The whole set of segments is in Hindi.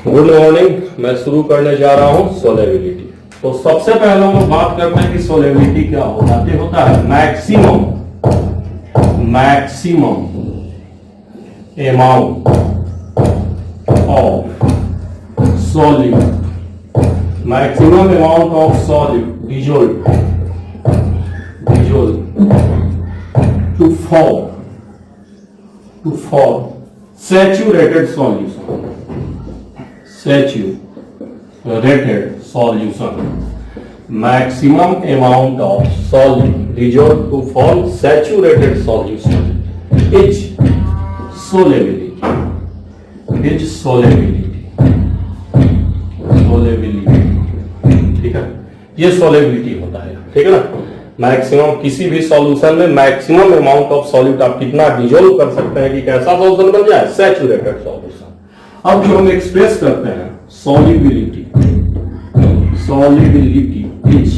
Good morning. मैं शुरू करने जा रहा हूं सोलेबिलिटी। तो सबसे पहले हम लोग बात करते हैं कि सोलेबिलिटी क्या होता है। होता है maximum amount of solute, maximum amount of solute dissolve to form saturated solution, maximum amount of solute dissolved to form saturated solution is solubility, ठीक है। ये solubility होता है, ठीक है ना। मैक्सिमम किसी भी सॉल्यूशन में मैक्सिमम अमाउंट ऑफ सॉल्यूट आप कितना डिजोल्व कर सकते हैं कि कैसा सॉल्यूशन बन जाए, सैचुरेटेड सॉल्यूशन। अब जो हम एक्सप्रेस करते हैं सॉल्युबिलिटी इज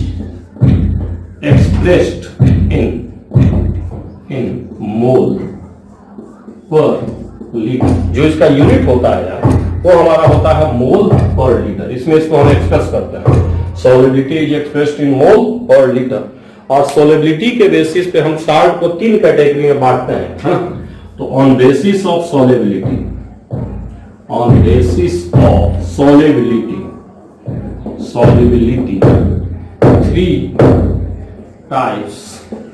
एक्सप्रेस्ड इन मोल पर लीटर। जो इसका यूनिट होता है यार वो हमारा होता है मोल पर लीटर। इसमें इसको हम एक्सप्रेस करते हैं सॉल्युबिलिटी इज एक्सप्रेस्ड इन मोल पर लीटर। और सोलेबिलिटी के बेसिस पे हम साल्ट को 3 कैटेगरी में बांटते हैं, है ना। तो on basis of solubility 3 types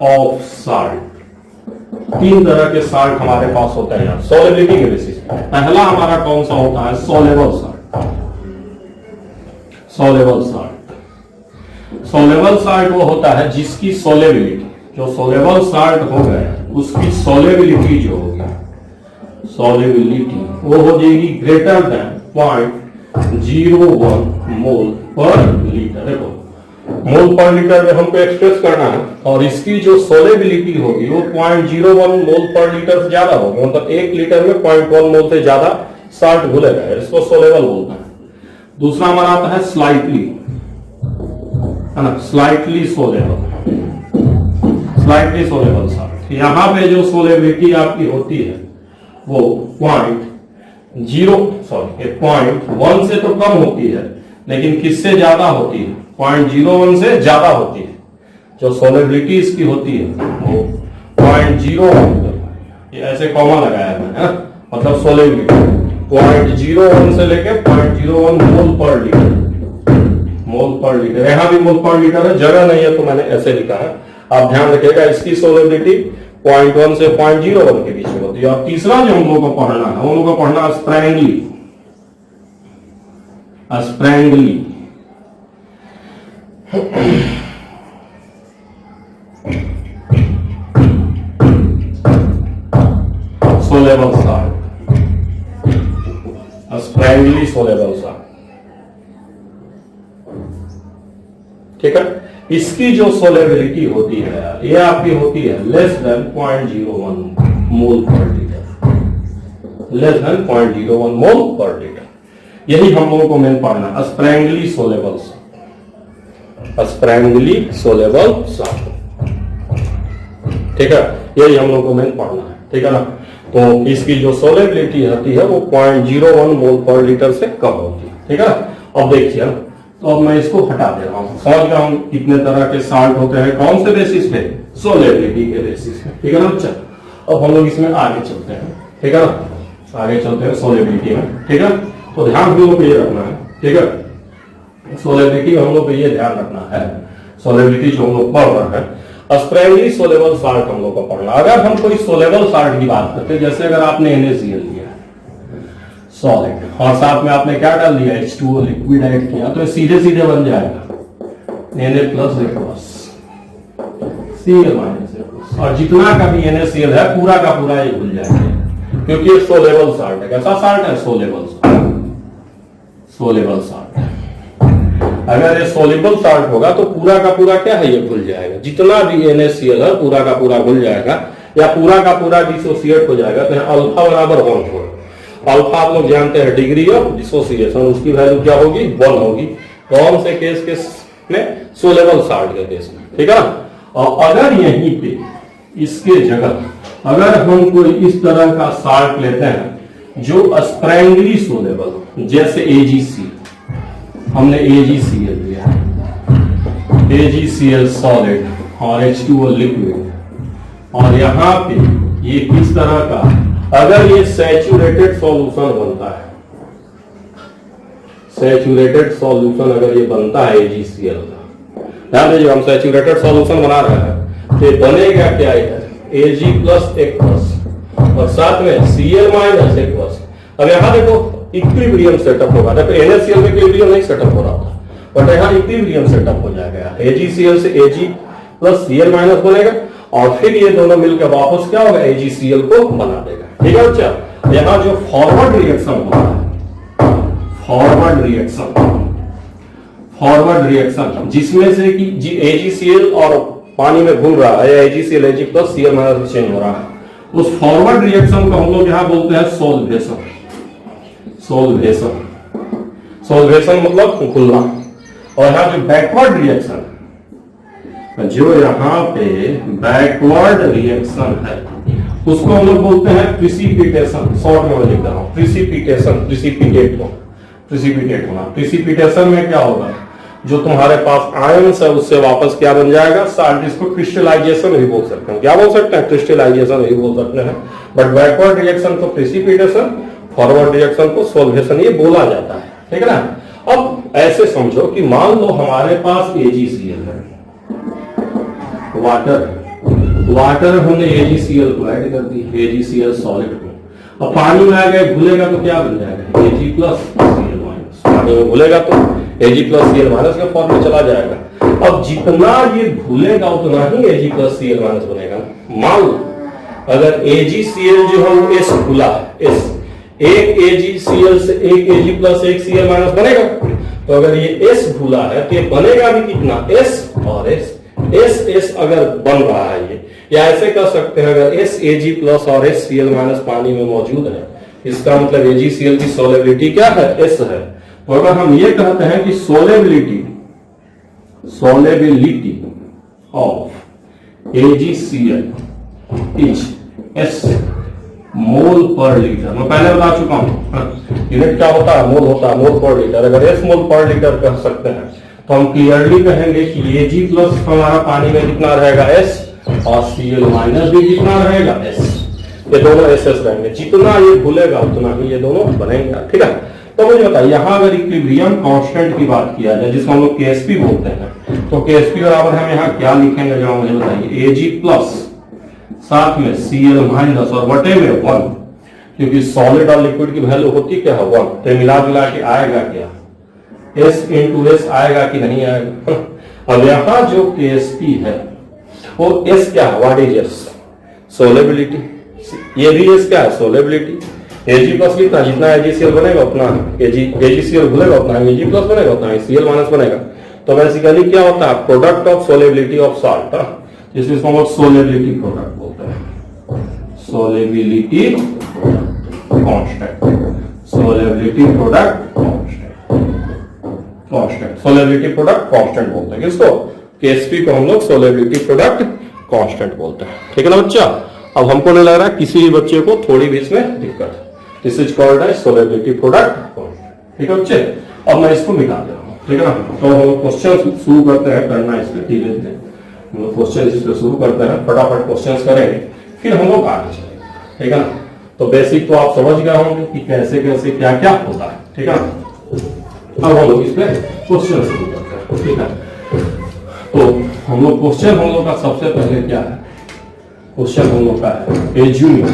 of salt. 3 तरह के साल्ट हमारे पास होते हैं यार सोलेबिलिटी के बेसिस। पहला हमारा कौन सा होता है, सोलेबल साल्ट। सोलेबल साल्ट वो होता है जिसकी सोलेबिलिटी, जो सोलेबल साल्ट हो गया उसकी सोलेबिलिटी जो होगी वो हो जाएगी ग्रेटर देन 0.01 मोल पर लीटर। देखो मोल पर लीटर में हमको एक्सप्रेस करना है और इसकी जो सोलेबिलिटी होगी वो 0.01 मोल पर लीटर से ज्यादा होगी। मतलब 1 लीटर में 0.1 मोल से ज्यादा साल्ट घुलेगा, इसको सोलेबल बोलते हैं। दूसरा हमारा आता है स्लाइटली सोलेबल साल्ट। यहां पे जो सोलेबिलिटी आपकी होती है वो 0.1 से तो कम होती है, लेकिन किससे ज्यादा होती है, 0.01 से ज्यादा होती है। जो सोलेबिलिटी इसकी होती है वो 0.01, ये ऐसे कॉमा लगाया है ना, मतलब सोलेबिलिटी 0.01 से लेके 0.01 मोल पर लीटर। यहां भी मोल पर लीटर है, जगह नहीं है तो मैंने ऐसे लिखा है। आप ध्यान रखिएगा इसकी सोलेबिलिटी 0.1 से 0.01 के बीच में होती है। और तीसरा जो हम लोगों को पढ़ना है, हम लोगों को पढ़ना स्प्रैंगली सोलेबल साल्ट, ठीक है। इसकी जो सोलेबिलिटी होती है ये आपकी होती है लेस देन 0.01 मोल पर लीटर। यही हम लोगों को मेन पढ़ना है, स्प्रैंगली सोलेबल साल्ट, ठीक है। यही हम लोग को मेन पढ़ना है, ठीक है ना। तो इसकी जो सोलेबिलिटी होती है वो 0.01 मोल पर लीटर से कम होती है, ठीक है। अब देखिए, तो अब मैं इसको हटा दे रहा हूं। समझ गया हम कितने तरह के साल्ट होते हैं, कौन से बेसिस पे, सोलेबिलिटी के बेसिस पे, ठीक है ना बच्चा। अब हम लोग इसमें आगे चलते हैं, ठीक है ना, आगे चलते हैं सोलेबिलिटी में, ठीक है। तो ध्यान हम लोग को ये रखना है, ठीक है। सोलेबिलिटी हम लोग को ये ध्यान रखना है, सोलेबिलिटी जो हम लोग पढ़ रहे हैं स्प्रैंगली सोलेबल साल्ट हम लोग को पढ़ना। अगर हम कोई सोलेबल साल्ट की बात करते हैं, जैसे अगर आपने NaCl लिया सॉलिड और साथ में आपने क्या डाल दिया, H2O लिक्विड ऐड किया, तो सीधे बन जाएगा Na+Cl और जितना का भी NaCl है पूरा का पूरा ये घुल जाएगा, क्योंकि ये सोलेबल साल्ट है। कैसा साल्ट है, सोलेबल साल्ट। अगर ये सोलेबल साल्ट होगा तो पूरा का पूरा क्या है, ये घुल जाएगा। जितना भी NaCl है पूरा का पूरा घुल जाएगा या पूरा का पूरा डिसोसिएट हो जाएगा। तो अल्फा बराबर 1 होगा। अल्फा आप लोग जानते हैं डिग्री ऑफ डिसोसिएशन, उसकी वैल्यू क्या होगी, 1 होगी। कौन से केस में, सोलेबल साल्ट के केस में, ठीक है ना। और अगर यहीं पे इसके जगह अगर हम कोई इस तरह का साल्ट लेते हैं जो स्प्रैंगली सोलेबल, जैसे AgC, हमने AgCl लिया, AgCl सॉलिड और H2O लिक्विड, और यहां पे ये किस तरह का, अगर ये सैचुरेटेड सॉल्यूशन बनता है, सैचुरेटेड सॉल्यूशन अगर ये बनता है AgCl का, ध्यान दीजिए हम सैचुरेटेड सॉल्यूशन बना रहे हैं, तो बनेगा क्या है, Ag प्लस एक प्लस और साथ में Cl माइनस एक प्लस। अब यहाँ देखो इक्विलिब्रियम सेटअप होगा, देखो NaCl में इक्विलिब्रियम नहीं सेटअप हो रहा था, बट यहाँ इक्विलिब्रियम सेटअप हो जाएगा, AgCl से Ag प्लस Cl माइनस बनेगा और फिर ये दोनों मिलकर वापस क्या होगा, AgCl को बना देगा। ठीक है बच्चा, यहाँ जो फॉरवर्ड रिएक्शन होता है, फॉरवर्ड रिएक्शन जिसमें से कि AgCl और पानी में घूम रहा है, AgCl Ag plus Cl minus change हो रहा है, उस फॉरवर्ड रिएक्शन को हम लोग यहाँ बोलते हैं सोल्वेशन। सोल्वेशन मतलब घुलना। और यहाँ जो बैकवर्ड रिएक्शन, जो यहाँ पे बैकवर्ड रिएक्शन है, उसको हम लोग बोलते हैं प्रिसिपिटेशन। शॉर्ट में लिख रहा हूं, प्रिसिपिटेशन, प्रिसिपिटेट होना। प्रिसिपिटेशन में क्या होगा, जो तुम्हारे पास आयंस है उससे वापस क्या बन जाएगा, साल्ट। इसको क्रिस्टलाइजेशन भी बोल सकते हैं, क्या बोल सकते हैं, क्रिस्टलाइजेशन भी बोल सकते हैं। बट बैकवर्ड रिएक्शन को प्रिसिपिटेशन, फॉरवर्ड रिएक्शन को सोल्वेशन, ये बोला जाता है। ठीक है ना। अब ऐसे समझो कि मान लो हमारे पास AgCl है, वाटर हमने AgCl को ऐड कर दी, AgCl सॉलिड को, अब पानी में आ गया, घुलेगा तो क्या बन जाएगा, Ag प्लस Cl माइनस। पानी में घुलेगा तो Ag प्लस Cl माइनस के फॉर्म में चला जाएगा। अब जितना ये घुलेगा उतना ही Ag प्लस Cl माइनस बनेगा। मान लो अगर AgCl जो है वो S घुला है, S, एक AgCl से एक Ag प्लस एक Cl माइनस बनेगा, तो अगर ये S घुला है तो ये बनेगा भी कितना, S और S अगर बन रहा है ये, या ऐसे कर सकते हैं अगर S Ag प्लस और S Cl माइनस पानी में मौजूद है, इसका मतलब AgCl की सोलेबिलिटी क्या है, S है। तो अगर हम ये कहते हैं कि solubility of AgCl is S मोल पर लीटर। मैं पहले बता चुका हूं, यूनिट क्या होता है, मोल होता है, मोल पर लीटर। अगर S मोल पर लीटर कह सकते हैं तो हम क्लियरली कहेंगे कि Ag प्लस हमारा पानी में कितना रहेगा, S, और Cl माइनस भी कितना रहेगा, S। ये दोनों SS रहेंगे, जितना ये भूलेगा उतना ही ये दोनों बनेंगे। ठीक है। तो मुझे बताइए यहाँ अगर इक्विलिब्रियम कांस्टेंट की बात किया जाए, जिसको हम लोग KSP बोलते हैं, तो KSP बराबर हम यहाँ क्या लिखेंगे, जरा मुझे बताइए, Ag प्लस साथ में Cl माइनस और व्हाटएवर 1, क्योंकि सॉलिड और लिक्विड की वैल्यू होती क्या है, 1। तो मिला के आएगा क्या, S इंटू S आएगा कि नहीं आएगा। अब यहाँ जो KSP है वो S क्या है, व्हाट इज S, सोलेबिलिटी। ये भी S क्या है, सोलेबिलिटी। Ag प्लस कितना, जितना AgCl बनेगा उतना AgCl भूलेगा उतना Ag प्लस बनेगा, उतना Cl माइनस बनेगा। तो बेसिकली क्या होता है, product of solubility of salt, जिसको हम सोलेबिलिटी प्रोडक्ट बोलते हैं, solubility constant, solubility product constant, solubility product constant बोलते हैं। किसको, KSP को हम लोग सोलेबिलिटी प्रोडक्ट कांस्टेंट बोलते हैं। ठीक है ना बच्चा। अब हमको नहीं लग रहा है किसी भी बच्चे को थोड़ी भी इसमें दिक्कत, this is called as solubility product constant. ठीक है बच्चे। अब मैं इसको मिटा दे रहा हूँ। ठीक है ना। तो क्वेश्चन शुरू करते हैं करना इसमें, ठीक है, हम लोग क्वेश्चन इस पे शुरू करते हैं, फटाफट क्वेश्चंस करेंगे, फिर हम लोग आगे चलेंगे। ठीक है ना। तो बेसिक तो आप समझ गए होंगे कि कैसे कैसे क्या क्या होता है। ठीक है ना। अब हम लोग इस पे क्वेश्चन शुरू करते हैं। ठीक है। तो हम लोग क्वेश्चन हम लोग का सबसे पहले क्या है, क्वेश्चन हम लोग का है assuming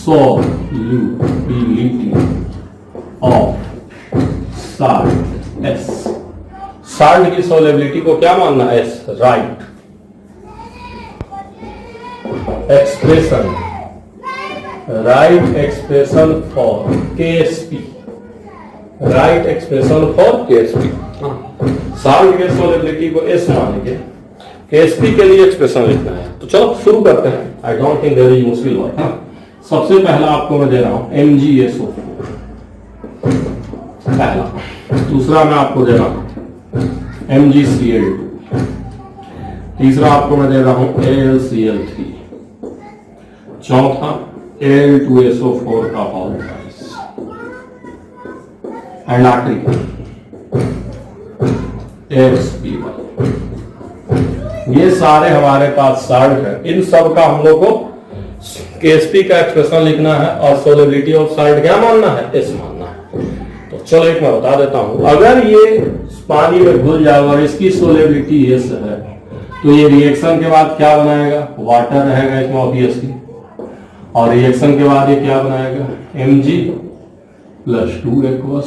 solubility of salt S। Salt की सोलेबिलिटी को क्या मानना, S, right. Right expression for KSP, right expression for KSP। Salt के सोलेबिलिटी को S मानेंगे, KSP के लिए एक्सप्रेशन लिखना है। तो चलो शुरू करते हैं। I don't think there is मुश्किल वर्क। सबसे पहला आपको मैं दे रहा हूं MgSO4 पहला, दूसरा मैं आपको दे रहा हूं MgCl2, तीसरा आपको मैं दे रहा हूं AlCl3, चौथा Al2SO4 का होल प्राइस, एंड आखिरी XPY। ये सारे हमारे पास साल्ट है, इन सब का हम लोग को KSP का एक्सप्रेशन लिखना है और सोलेबिलिटी ऑफ साल्ट क्या मानना है, S मानना है। तो चलो एक मैं बता देता हूं, अगर ये पानी में घुल जाए और इसकी सोलेबिलिटी S है तो ये रिएक्शन के बाद क्या बनाएगा, वाटर रहेगा इसमें ऑब्वियसली, और रिएक्शन के बाद ये क्या बनाएगा, Mg+2 एक्वस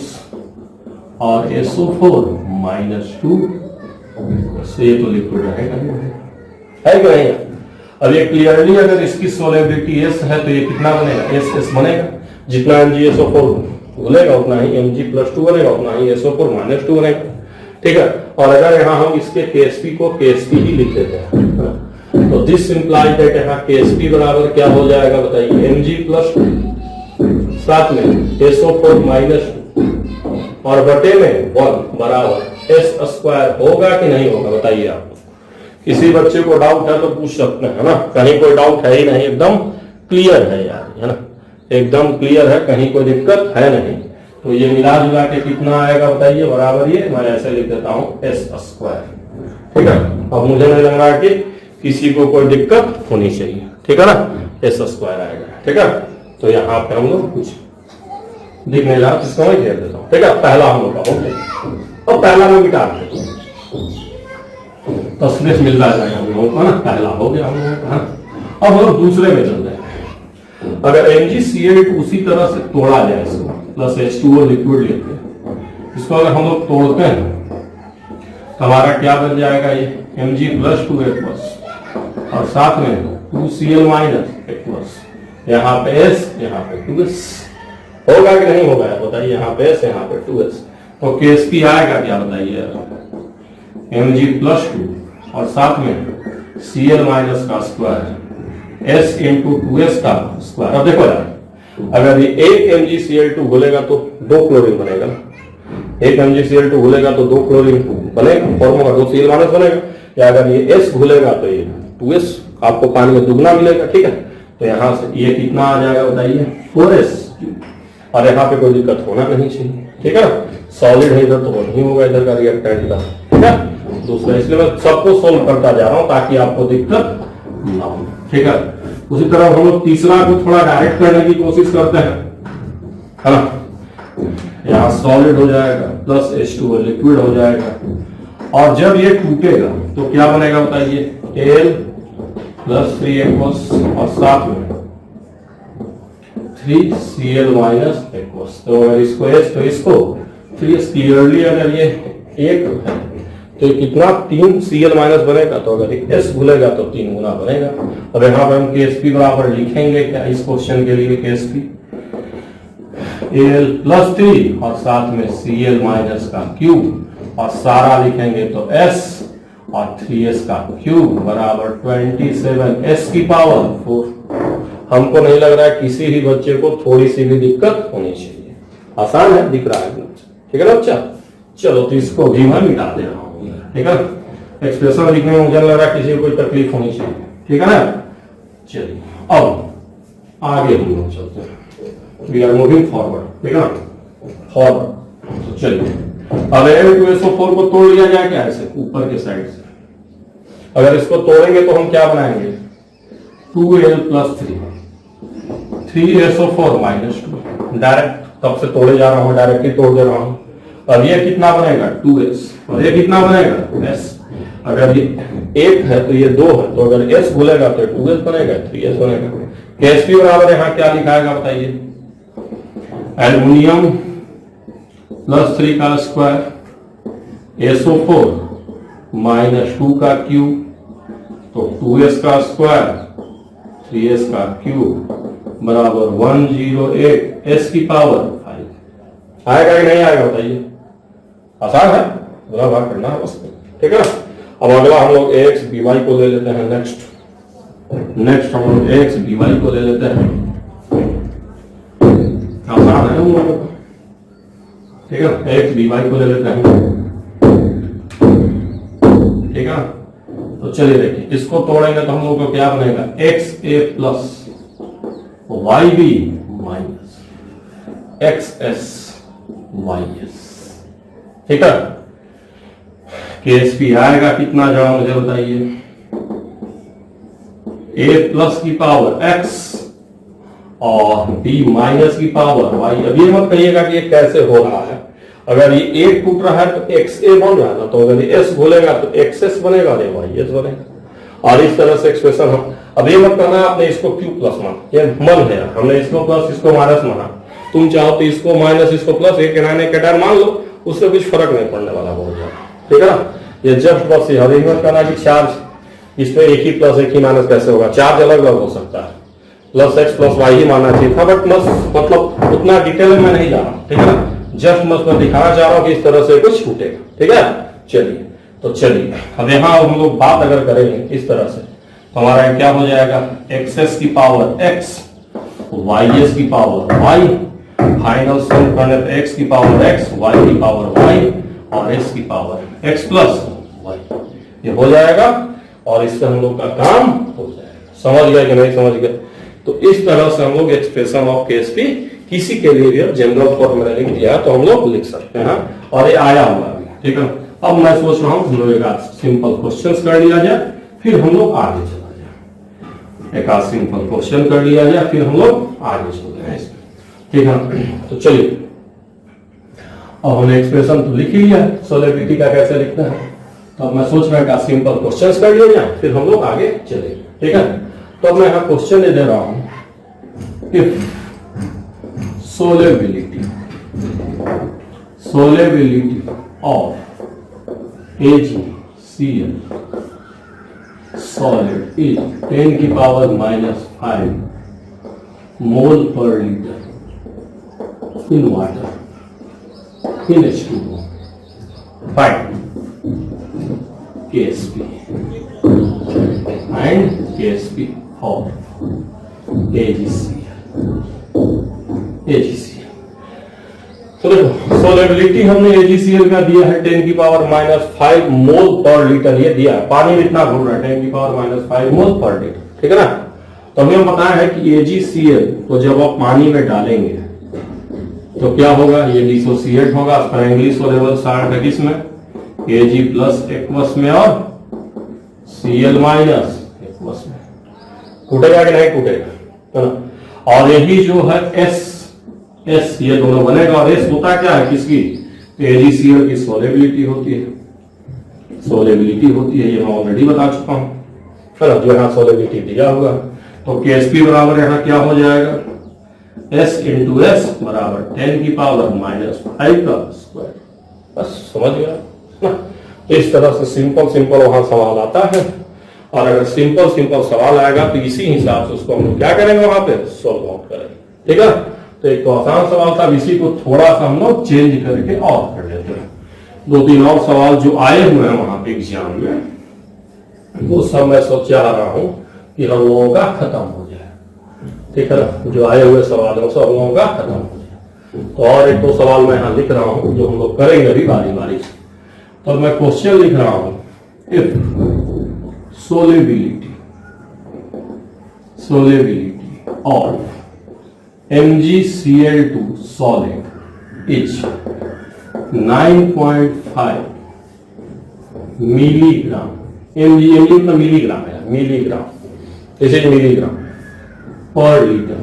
और SO4 -2, से ये तो लिक्विड रहेगा, है कि नहीं। अब ये क्लियरली अगर इसकी सोलेबिलिटी S है तो ये कितना बनेगा, SS बनेगा, जितना MgSO4 घुलेगा उतना ही Mg+2 बनेगा, उतना ही SO4 -2 बनेगा, ठीक है। और अगर यहाँ हम इसके KSP को KSP ही लिख देते हैं तो दिस इंप्लाइज दैट यहाँ KSP बराबर क्या हो जाएगा बताइए, Mg+2 साथ में SO4 -2 और बटे में 1 बराबर S² होगा कि नहीं होगा बताइए आप। किसी बच्चे को डाउट है तो पूछ सकते हैं, है ना, कहीं कोई डाउट है ही नहीं, एकदम क्लियर है यार, है ना, एकदम क्लियर है, कहीं कोई दिक्कत है नहीं। तो ये मिला जुला के कितना आएगा बताइए, बराबर ये मैं ऐसे लिख देता हूं S², ठीक है। अब मुझे नहीं लग रहा कि किसी को कोई दिक्कत होनी चाहिए, ठीक है ना, S² आएगा, ठीक है। तो यहाँ पे हम लोग कुछ दिख नहीं रहा, इसको मैं घेर देता हूँ, ठीक है। पहला हम लोग का हो गया, और पहला में मिटा देते हैं, तस्वीर मिल जाएगा हम लोगों को ना, पहला हो गया हम लोगों का। अब हम लोग दूसरे में चल रहे हैं, अगर MgCl2 उसी तरह से तोड़ा जाए, इसको प्लस H2O लिक्विड लेते हैं, इसको अगर हम लोग तोड़ते हैं तो हमारा क्या बन जाएगा, ये Mg+2 एक्वस और साथ में 2Cl- एक्वस, यहाँ पे S यहाँ पे 2S, होगा कि नहीं होगा बताइए, यहाँ पे S यहाँ पे 2S। तो KSP आएगा क्या बताइए, Mg+2 और साथ में Cl- का स्क्वायर S इंटू 2S का स्क्वायर। अब देखो यार, अगर ये एक MgCl2 घुलेगा तो 2 क्लोरीन बनेगा, एक MgCl2 घुलेगा तो 2 क्लोरीन बनेगा, फॉर्मूला 2Cl- बनेगा, या अगर ये S घुलेगा तो ये 2S आपको पानी में दुगना मिलेगा, ठीक है। तो यहाँ से ये कितना आ जाएगा बताइए, 4S, और यहाँ पे कोई दिक्कत होना नहीं चाहिए, ठीक है। सॉलिड है इधर तो नहीं होगा इधर का रिएक्टेंट का, ठीक है। दूसरा, इसलिए मैं सबको सोल्व करता जा रहा हूं ताकि आपको दिक्कत ना हो, ठीक है। उसी तरह हम लोग तीसरा को थोड़ा डायरेक्ट करने की कोशिश करते हैं, है ना। यहाँ सॉलिड हो जाएगा प्लस H2O लिक्विड हो जाएगा, और जब ये टूटेगा तो क्या बनेगा बताइए, Al+3 एक्वस और साथ में 3Cl- एक्वस। तो अगर इसको S तो इसको 3S, क्लियरली अगर ये एक है तो ये कितना 3Cl- बनेगा, तो अगर S घुलेगा तो 3 गुना बनेगा। अब यहाँ पर हम KSP बराबर लिखेंगे क्या इस क्वेश्चन के लिए, KSP Al+3 और साथ में Cl- का क्यूब और सारा लिखेंगे तो S और 3S का क्यूब बराबर 27 S की पावर 4। हमको नहीं लग रहा है किसी भी बच्चे को थोड़ी सी भी दिक्कत होनी चाहिए, आसान है, दिख रहा है, ठीक है ना बच्चा। चलो तो इसको भी मैं मिटा दे रहा हूँ, ठीक है। एक्सप्रेशन लिखने में मुझे लग रहा है किसी को कोई तकलीफ होनी चाहिए, ठीक है ना। चलिए अब आगे हम लोग चलते हैं, वी आर मूविंग फॉरवर्ड, ठीक है ना, फॉरवर्ड। तो चलिए अब Al2SO4 को तोड़ लिया जाए क्या, ऐसे ऊपर के साइड से। अगर इसको तोड़ेंगे तो हम क्या बनाएंगे, 2Al+3 3SO4 -2, डायरेक्ट तब से तोड़े जा रहा हूं, डायरेक्ट ही तोड़ दे रहा हूं। अब ये कितना बनेगा 2S और ये कितना बनेगा S। अगर ये 1 है तो ये 2 है, तो अगर S घुलेगा तो 2S बनेगा, 3S बनेगा। KSP बराबर यहाँ क्या लिखाएगा बताइए, एल्युमिनियम +3 का स्क्वायर SO4 -2 का क्यूब, तो 2S का स्क्वायर 3S का क्यूब बराबर 108 S की पावर 5। आएगा कि नहीं आएगा बताइए, आसान है, बुरा भाग करना है बस, ठीक है। अब अगला हम लोग AX/BY को ले लेते हैं, नेक्स्ट हम लोग AX/BY को ले लेते हैं, आसान है हम लोगों को, ठीक है। AX/BY को ले लेते हैं, ठीक है। तो चलिए देखिए, इसको तोड़ेंगे तो हम लोग को क्या बनेगा, XA+ Y B minus X S Y S. ठीक है, केएसपी आएगा कितना जरा मुझे बताइए, ए प्लस की पावर एक्स और बी माइनस की पावर वाई। अब ये मत कहिएगा कि ये कैसे हो रहा है, अगर ये ए टूट रहा है तो एक्स ए बन रहा है ना, तो अगर ये एस बोलेगा तो एक्स एस बनेगा, अरे वाई एस बनेगा। और इस तरह से एक्सप्रेशन हम, अब ये मत करना आपने इसको क्यू प्लस माना, ये मन है, हमने इसको प्लस इसको माइनस माना, तुम चाहो तो इसको माइनस इसको प्लस एक कैटायन मान लो, उससे कुछ फर्क नहीं पड़ने वाला बहुत ज्यादा। ठीक है ना, ये जस्ट बस ये मत करना कि चार्ज इसमें एक ही प्लस एक ही माइनस कैसे होगा, चार्ज अलग अलग हो सकता है, plus x plus why he मानना चाहिए था, बट मतलब उतना डिटेल में मैं नहीं जा रहा। ठीक है ना, जस्ट मैं दिखाना चाह रहा हूं कि इस तरह से कुछ छूटेगा। ठीक है, चलिए तो चलिए अब यहां हम लोग बात अगर करेंगे इस तरह से तो हमारा क्या हो जाएगा, एक्स की पावर एक्स, वाई एस की पावर वाई, फाइनल सम करने पर एक्स की पावर एक्स, वाई की पावर वाई और एस की पावर एक्स प्लस वाई, ये हो जाएगा और इससे हम लोग का काम हो जाएगा। समझ गए कि नहीं समझ गए? तो इस तरह से हम लोग एक्सप्रेशन ऑफ केएसपी किसी के लिए भी जनरल फॉर्म में लिख दिया तो हम लोग लिख सकते हैं, और ये आया हुआ भी। ठीक है, अब मैं सोच रहा हूं हम लोग एक सिंपल क्वेश्चन कर लिया जाए, फिर हम लोग आगे चला जाए। एक सिंपल क्वेश्चन कर लिया जाए, फिर हम लोग आगे चलते हैं इसमें। ठीक है, तो चलिए अब हमने एक्सप्रेशन तो लिख ही लिया, सोलेबिलिटी का कैसे लिखना है, तो अब मैं सोच रहा हूं सिंपल क्वेश्चन कर लिया जाए, फिर हम लोग आगे चलेंगे। ठीक है, तो मैं यहां क्वेश्चन दे रहा हूं, if solubility of AgCl solid is 10 की पावर माइनस 5 मोल पर litre in water in H2O, find KSP and KSP of AgCl। तो देखो सोलेबिलिटी हमने AgCl का दिया है 10 की पावर माइनस 5 मोल पर लीटर, ये दिया है, पानी में इतना घूम रहा है 10 की पावर माइनस 5 मोल पर लीटर। ठीक है ना, तो हमें बताया है कि AgCl को जब आप पानी में डालेंगे तो क्या होगा, ये डिसोसिएट होगा, उसका इंग्लिश लेवल साइड है किसमें, Ag प्लस एक्वस में और Cl माइनस एक्वस में, टूटेगा कि नहीं टूटेगा, है ना। और यही जो है S ये दोनों बनेगा, और S होता क्या है किसकी, AgCl की सोलेबिलिटी होती है, सोलेबिलिटी होती है, ये मैं ऑलरेडी बता चुका हूं, है ना, जो यहाँ सोलेबिलिटी दिया हुआ। तो KSP बराबर यहाँ क्या हो जाएगा, S इंटू एस बराबर 10 की पावर माइनस 5 का स्क्वायर। बस समझ गया ना, इस तरह से सिंपल वहां सवाल आता है, और अगर सिंपल सवाल आएगा तो इसी हिसाब से उसको हम लोग क्या करेंगे, वहां पे सॉल्व आउट करेंगे। ठीक है, तो एक तो आसान सवाल था, इसी को थोड़ा सा हम लोग चेंज करके और कर लेते हैं। 2-3 और सवाल जो आए हुए हैं वहां पे एग्जाम में, वो सब मैं सोच रहा हूं कि हम लोगों का खत्म हो जाए। ठीक है ना, जो आए हुए सवाल है सब हम लोगों का खत्म हो जाए। तो और 1-2 सवाल मैं यहाँ लिख रहा हूं जो हम लोग करेंगे अभी बारी बारी से। तो मैं क्वेश्चन लिख रहा हूं, if solubility of MgCl2 solid is 9.5 milligram, mg मतलब मिलीग्राम है, मिलीग्राम, दिस इज मिलीग्राम पर लीटर,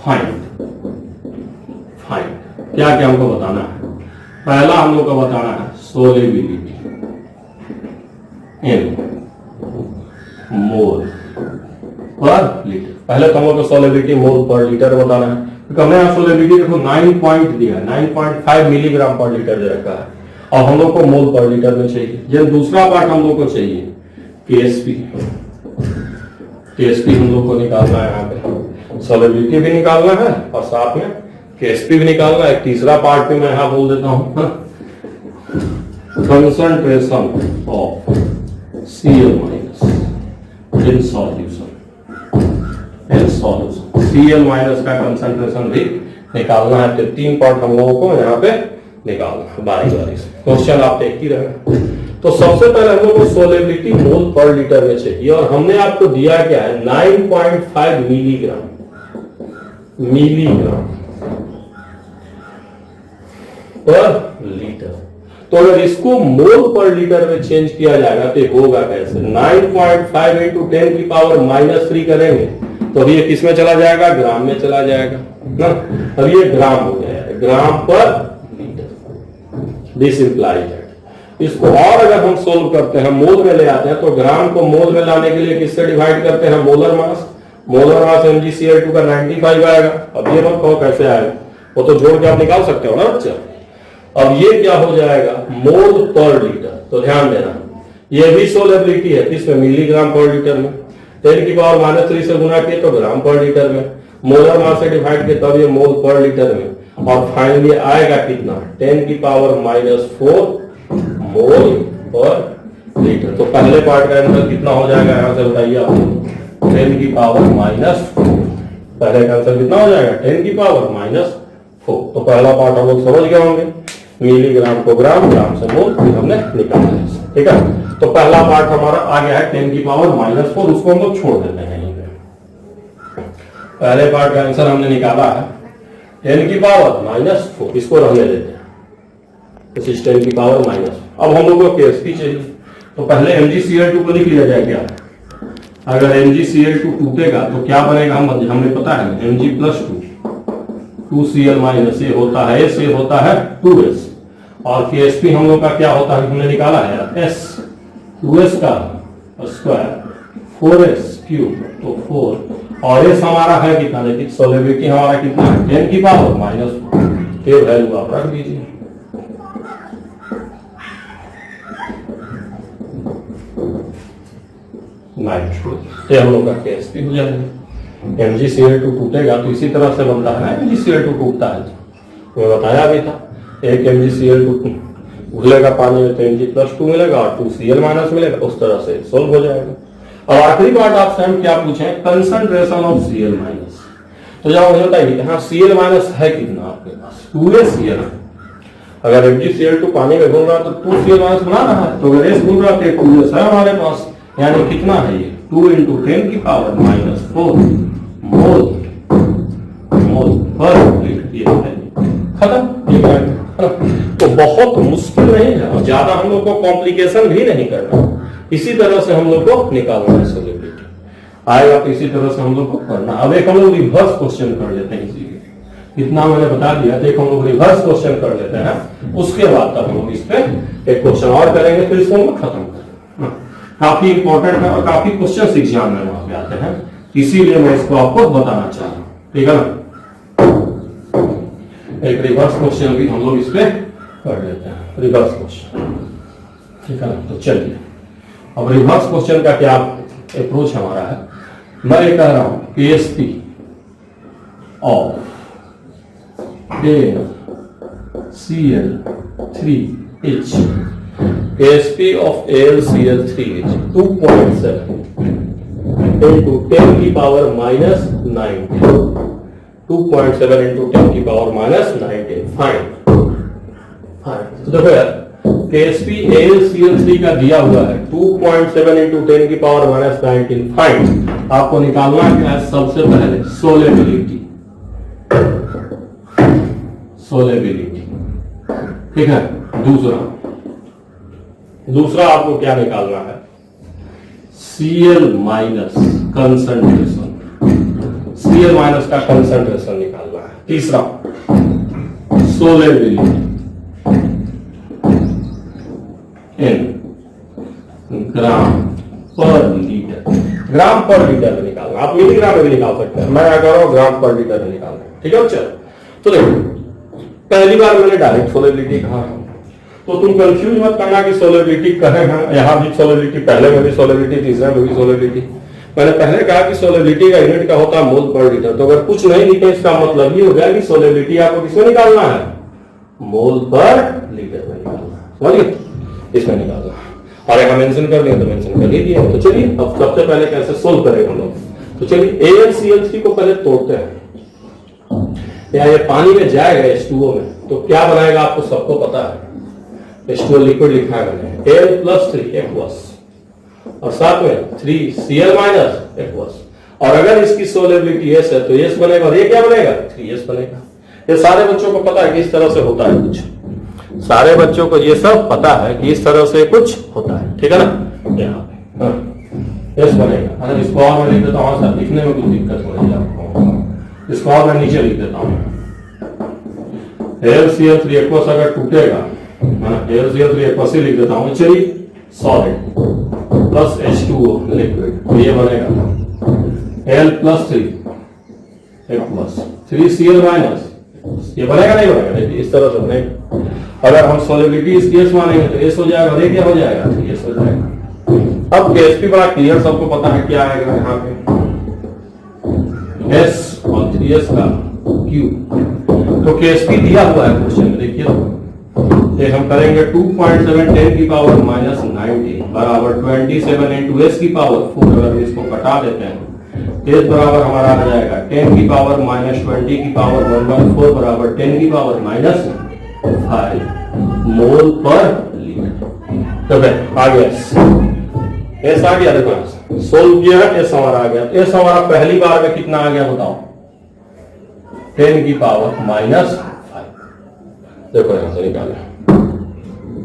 फाइंड क्या क्या हमको बताना है। पहला हम लोग को बताना है सोलेबिलिटी इन मोल पर लीटर। पहले तो हम लोग को सोलेबिलिटी मोल पर लीटर बताना है, क्योंकि हमने यहाँ सोलेबिलिटी देखो 9 पॉइंट दिया है, 9.5 मिलीग्राम पर लीटर दे रखा है, और हम लोग को मोल पर लीटर में चाहिए। जब दूसरा पार्ट हम लोग को चाहिए केएसपी हम लोग को निकालना है, यहाँ पे सोलेबिलिटी भी निकालना है और साथ में केएसपी भी निकालना है। एक तीसरा पार्ट भी मैं यहाँ बोल देता हूँ, concentration of Cl minus in solution, Cl minus का कंसंट्रेशन भी निकालना है। तो 3 पार्ट हम लोगों को यहाँ पे निकालना है बारी बारी से, क्वेश्चन आप देखती रहेगा। तो सबसे पहले हम लोग को सोलेबिलिटी मोल पर लीटर में चाहिए, और हमने आपको दिया क्या है 9.5 मिलीग्राम पर लीटर। तो अगर इसको मोल पर लीटर में चेंज किया जाएगा तो होगा कैसे, 9.5 इंटू 10 की पावर -3 करेंगे तो अभी ये किस में चला जाएगा, ग्राम में चला जाएगा ना। अब ये ग्राम हो गया, ग्राम पर लीटर। दिस इंप्लाइज दैट इसको और अगर हम सोल्व करते हैं, मोल में ले आते हैं, तो ग्राम को मोल में लाने के लिए किससे डिवाइड करते हैं, molar mass. Molar mass MgCl2 का 95 आएगा। अब ये मत कहो कैसे आएगा, वो तो जोड़ के आप निकाल सकते हो ना बच्चा। अब ये क्या हो जाएगा, मोल पर लीटर। तो ध्यान देना ये भी सोलेबिलिटी है, किसमें, मिलीग्राम पर लीटर में। 10 की पावर -3 से गुना किए तो ग्राम पर लीटर में, मोलर मास से डिवाइड किए तब ये मोल पर लीटर में, और फाइनली आएगा कितना, 10 की पावर -4 मोल पर लीटर। तो पहले पार्ट का आंसर कितना हो जाएगा, यहां से बताइए आप, 10 की पावर -4। पहले का आंसर कितना हो जाएगा, 10 की पावर -4। तो पहला पार्ट हम लोग समझ गए होंगे, मिलीग्राम को ग्राम, ग्राम से मोल, फिर हमने निकाला है, ठीक है। तो पहला पार्ट हमारा आ गया है 10 की पावर -4, उसको हम लोग छोड़ देते हैं यहीं पे। पहले पार्ट का आंसर हमने निकाला है 10 की पावर -4, इसको रहने देते हैं, 10 की पावर -4। अब हम लोग को KSP चाहिए, तो पहले MgCl2 को लिख लिया जाए क्या। अगर MgCl2 टूटेगा तो क्या बनेगा, हमें पता है Mg+2 2Cl- ये होता है S, ये होता है 2S, और KSP हम लोग का क्या होता है, हमने निकाला है S, 2S का स्क्वायर 4S3, तो 4, और S हमारा है कितना, देखिए सोलेबिलिटी हमारा कितना है 10 की पावर -4, ये वैल्यू आप रख दीजिए। ये हम लोग का KSP हो जाएगा। MgCl2 टूटेगा तो इसी तरह से बनता है ना, MgCl2 टूटता है, मैं बताया भी था, एक MgCl2 घुलेगा पानी में तो Mg+2 मिलेगा और 2Cl- मिलेगा, उस तरह से सोल्व हो जाएगा। अब आखिरी बात आपसे हम क्या पूछे, कंसंट्रेशन ऑफ Cl-। तो जब मुझे बताइए, हाँ Cl- है कितना आपके पास, 2Cl। अगर MgCl2 पानी में घूम रहा है तो 2Cl- बना रहा है, तो अगर S घूम रहा है तो 2S है हमारे पास, यानी कितना है ये 2 इंटू 10 की पावर -4 मोल पर लीटर, खत्म। ये तो बहुत मुश्किल नहीं है, और ज्यादा हम लोग को कॉम्प्लिकेशन भी नहीं करना, इसी तरह से हम लोग को निकालना है सोलेबिलिटी आएगा, तो इसी तरह से हम लोग को करना। अब एक हम लोग रिवर्स क्वेश्चन कर लेते हैं, इसी इतना मैंने बता दिया, तो एक हम लोग रिवर्स क्वेश्चन कर लेते हैं, उसके बाद तब हम लोग इस पे एक क्वेश्चन और करेंगे, फिर इसको हम लोग खत्म करेंगे। काफी इंपॉर्टेंट है और काफी क्वेश्चन एग्जाम में वहां पे आते हैं, इसीलिए मैं इसको आपको बताना चाह रहा हूं, ठीक है ना। एक रिवर्स क्वेश्चन भी हम लोग इस पे कर लेते हैं, रिवर्स क्वेश्चन, ठीक है ना। तो चलिए, अब रिवर्स क्वेश्चन का क्या अप्रोच हमारा है, मैं ये कह रहा हूं KSP of AlCl3H, KSP of AlCl3H 2.7 into 10 की पावर -19, 2.7 into 10 की पावर -19, फाइन। तो देखो यार, KSP AlCl3 का दिया हुआ है 2.7 into 10 की पावर -19, फाइन। आपको निकालना क्या है, सबसे पहले सोलेबिलिटी, ठीक है। दूसरा आपको क्या निकालना है, Cl- कंसंट्रेशन, Cl- का कंसंट्रेशन निकालना है। तीसरा सोलेबिलिटी इन ग्राम पर लीटर, ग्राम पर लीटर में निकालना, आप मिलीग्राम में भी निकाल सकते हैं, मैं क्या कर रहा हूं ग्राम पर लीटर में निकालना, ठीक है बच्चा। तो देखो, पहली बार मैंने डायरेक्ट सोलेबिलिटी कहा, तो तुम कंफ्यूज मत करना कि सोलेबिलिटी कहे हैं, यहां भी सोलेबिलिटी, पहले में भी सोलेबिलिटी, तीसरे में भी सोलेबिलिटी। मैंने पहले कहा कि सोलेबिलिटी का यूनिट का होता है मोल पर लीटर, तो अगर कुछ नहीं लिखे इसका मतलब ये हो गया कि सोलेबिलिटी आपको किसमें निकालना है, मोल पर लीटर में निकालना है, समझिए, इसमें निकालना है। और यहां मेंशन कर दिया तो मेंशन कर ही दिया। तो चलिए, अब सबसे पहले कैसे सोल्व करेंगे हम लोग। तो चलिए, AlCl3 को पहले तोड़ते हैं, या ये पानी में जाएगा H2O में, तो क्या बनाएगा आपको सबको पता है, H2O लिक्विड लिखा है मैंने, Al+3 aqueous और साथ में 3Cl माइनस एक्वस। और अगर इसकी सोलेबिलिटी S है तो S बनेगा, और ये क्या बनेगा 3S बनेगा। ये सारे बच्चों को पता है कि इस तरह से होता है कुछ, सारे बच्चों को ये सब पता है कि इस तरह से कुछ होता है, ठीक है ना। यहाँ पे S बनेगा। अगर इसको और मैं लिख देता हूँ सर, लिखने में कुछ दिक्कत हो रही है आपको, इसको और मैं नीचे लिख देता हूँ। AlCl3 एक्वस अगर टूटेगा, AlCl3 एक्वस ही लिख देता हूँ, चलिए सॉलिड प्लस H2O लिक्विड, तो ये बनेगा Al+3 एक्वस 3Cl माइनस, ये बनेगा नहीं बनेगा, देखिए इस तरह से बनेगा। अगर हम सोलिबिलिटी इसकी S मानेंगे तो S हो जाएगा, और ये क्या हो जाएगा 3S हो जाएगा। अब KSP बड़ा क्लियर, सबको पता है क्या आएगा यहाँ पे, S और 3S का क्यूब। तो KSP दिया हुआ है क्वेश्चन में, देखिए ये हम करेंगे 2.7 10 की पावर माइनस 19 बराबर 27 इंटू S की पावर 4। अगर इसको कटा देते हैं S बराबर हमारा आ जाएगा 10 की पावर माइनस 20 की पावर 1/4 बराबर 10 की पावर माइनस 5 मोल पर लीटर। तो आ गया S आ गया, देखो सोल्व किया है, S हमारा आ गया। S हमारा पहली बार में कितना आ गया बताओ, 10 की पावर माइनस 5। देखो यहां से निकाला,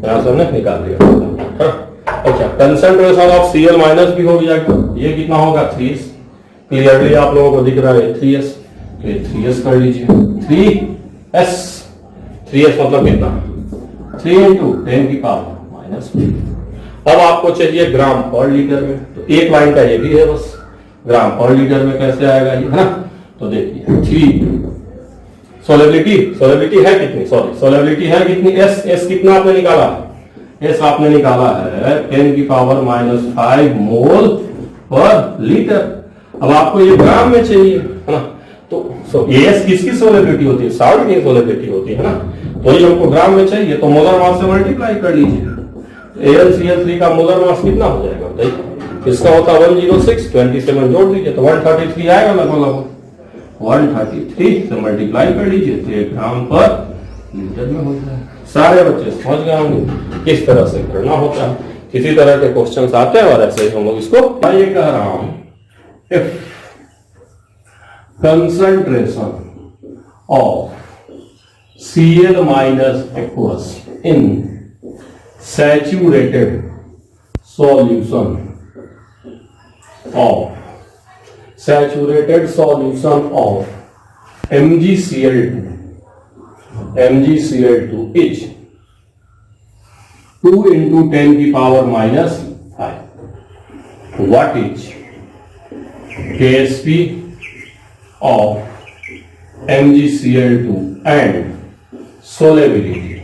यहां से हमने निकाल दिया। अच्छा, कंसंट्रेशन ऑफ Cl माइनस भी हो जाएगा, ये कितना होगा 3S। क्लियरली आप लोगों को दिख रहा है 3S, तो ये 3S कर लीजिए, 3S 3S मतलब कितना 3 इंटू 10 की पावर माइनस 5। अब आपको चाहिए ग्राम पर लीटर में, तो एक लाइन का ये भी है बस, ग्राम पर लीटर में कैसे आएगा ये, है ना। तो देखिए 3 सोलेबिलिटी है कितनी, सॉरी सोलेबिलिटी है कितनी, S कितना आपने निकाला है, S आपने निकाला है 10 की पावर माइनस 5 मोल पर लीटर। अब आपको ये ग्राम में चाहिए, है ना। तो S किसकी सोलेबिलिटी होती है, सॉल्ट की सोलेबिलिटी होती है ना, तो ये हमको ग्राम में चाहिए, तो मोलर मास से मल्टीप्लाई कर लीजिए। AlCl3 का मोलर मास कितना हो जाएगा बताइए, इसका होता 106, 27 जोड़ दीजिए तो 133 आएगा लगभग, 133 से मल्टीप्लाई कर लीजिए तो 1 ग्राम पर लीटर में हो जाएगा। सारे बच्चे समझ गए होंगे किस तरह से करना होता है, किसी तरह के क्वेश्चन आते हैं और ऐसे ही हम लोग इसको, मैं ये कह रहा हूं if concentration of Cl minus aqueous in saturated solution of MgCl2 is 2 into 10 की power minus 5, what is KSP of MgCl2 and solubility।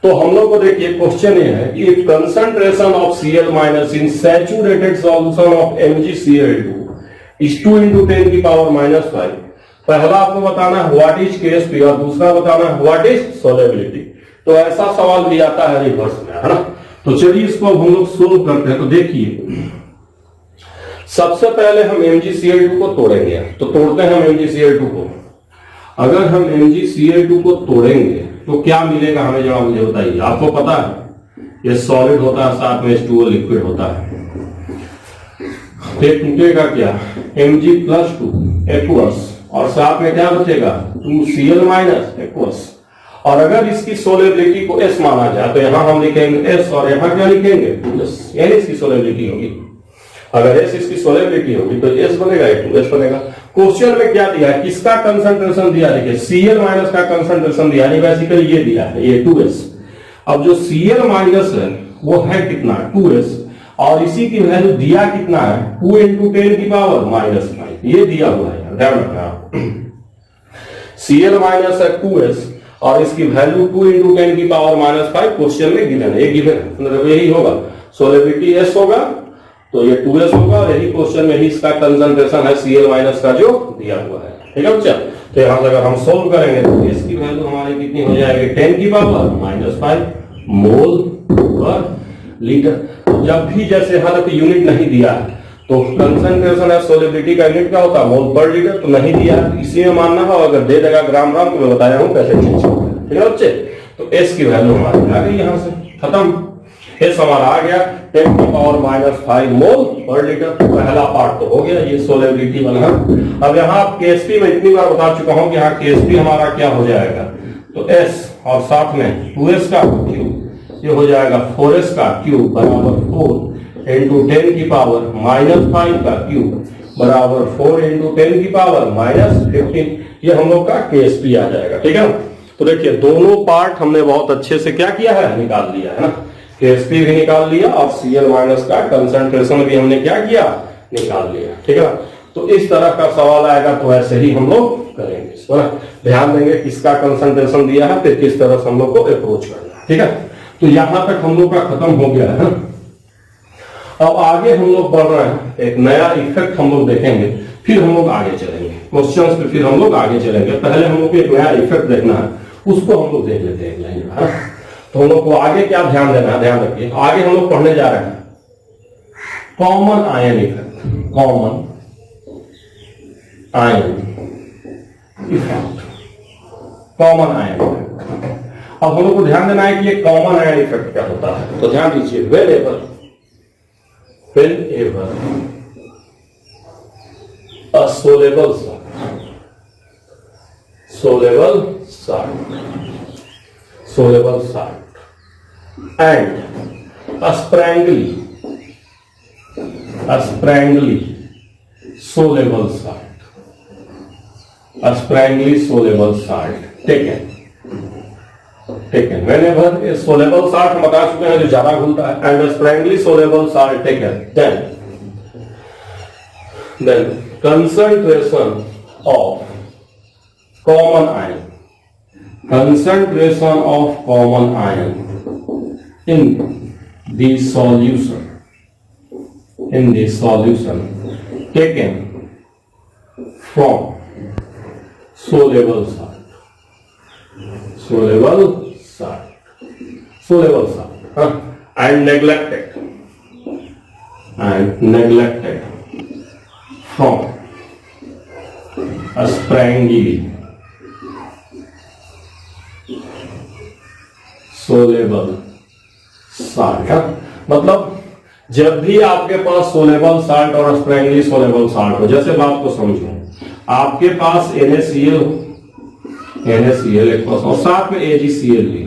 तो हम लोग को देखिए क्वेश्चन ये है कि concentration of Cl minus in saturated solution of MgCl2 is 2 into 10 की पावर माइनस 5। पहला आपको बताना है व्हाट इज KSP और दूसरा बताना है व्हाट इज सोलेबिलिटी। तो ऐसा सवाल भी आता है रिवर्स में, है ना। तो चलिए इसको अब हम लोग सोल्व करते हैं। तो देखिए सबसे पहले हम MgCl2 को तोड़ेंगे, तो तोड़ते हैं हम MgCl2 को। अगर हम MgCl2 को तोड़ेंगे तो क्या मिलेगा हमें, जरा मुझे बताइए। आपको पता है ये सॉलिड होता है, साथ में H2O लिक्विड होता है, फिर टूटेगा क्या Mg+2 एक्वस और साथ में क्या बचेगा 2Cl माइनस एक्वस। और अगर इसकी सोलेबिलिटी को S माना जाए तो यहां हम लिखेंगे S और यहां क्या लिखेंगे 2S, यानी इसकी सोलेबिलिटी होगी। अगर S इसकी सोलेबिलिटी होगी तो S बनेगा, 2S बनेगा। क्वेश्चन में क्या दिया है, किसका कंसंट्रेशन दिया, देखिए Cl माइनस का कंसंट्रेशन दिया, यानी बेसिकली ये दिया है, ये 2S। अब जो Cl माइनस है वो है कितना 2S, और इसी की वैल्यू दिया कितना है 2 into 10 की पावर माइनस 5, ये दिया हुआ है, ध्यान रखना। Cl माइनस है 2S और इसकी वैल्यू 2 into 10 की पावर माइनस 5 क्वेश्चन में गिवन है, ये गिवन है, मतलब यही होगा। सोलेबिलिटी S होगा तो ये 2S होगा, और यही क्वेश्चन में ही इसका कंसंट्रेशन है Cl माइनस का जो दिया हुआ है, ठीक है बच्चा। तो यहां से अगर हम सोल्व करेंगे तो इसकी वैल्यू हमारी कितनी हो जाएगी 10 की पावर माइनस 5 मोल पर लीटर। जब भी जैसे हालांकि यूनिट नहीं दिया है तो कंसंट्रेशन या सोलिबिलिटी का यूनिट क्या होता है, मोल पर लीटर, तो नहीं दिया है, इसी में मानना हो, अगर दे देगा ग्राम ग्राम तो मैं बताया हूं कैसे चेंज करना है, ठीक है बच्चे। तो एस की वैल्यू हमारी आ गई, यहां से खत्म। एस हमारा आ गया 10⁻⁵ मोल पर लीटर, पहला पार्ट तो हो गया, ये सोलिबिलिटी वाला। अब यहाँ केएसपी में इतनी बार बता चुका हूं कि यहाँ केएसपी हमारा क्या हो जाएगा, तो एस और साथ में 2s का क्यूब, ये हो जाएगा 4s का क्यूब बराबर 4 इंटू 10 की पावर -5 का क्यूब बराबर 4 इंटू 10 की पावर -15। ये हम लोग का केएसपी आ जाएगा, ठीक है। तो देखिए दोनों पार्ट हमने बहुत अच्छे से क्या किया है, निकाल लिया है ना, केएसपी भी निकाल लिया और Cl- का कंसंट्रेशन भी हमने क्या किया, निकाल लिया, ठीक है। तो इस तरह का सवाल आएगा तो ऐसे ही हम लोग करेंगे, ध्यान देंगे किसका कंसंट्रेशन दिया है, फिर किस तरह से हम लोग को अप्रोच करना है, ठीक है। तो यहां तक हम लोग का खत्म हो गया है। अब आगे हम लोग बढ़ रहे हैं, एक नया इफेक्ट हम लोग देखेंगे, फिर हम लोग आगे चलेंगे क्वेश्चंस पे, फिर हम लोग आगे चलेंगे। पहले हम लोग को एक नया इफेक्ट देखना है, उसको हम लोग देख लेते हैं। तो हम लोग को आगे क्या ध्यान देना है, ध्यान रखिए, आगे हम लोग पढ़ने जा रहे हैं common ion effect, common ion effect, common ion effect. अब हम लोग को ध्यान देना है कि ये कॉमन आयन इफेक्ट क्या होता है, तो ध्यान दीजिए, whenever a soluble salt and a sprangly soluble salt taken whenever a soluble salt हम बता चुके हैं जो ज्यादा घुलता है, and a sprangly soluble salt taken, then concentration of common ion in the solution taken from soluble salt and neglected from a sprangly soluble salt। मतलब जब भी आपके पास सोलेबल साल्ट और स्प्रैंगली सोलेबल साल्ट हो, जैसे बात को समझो, आपके पास NaCl एक और साथ में AgCl भी,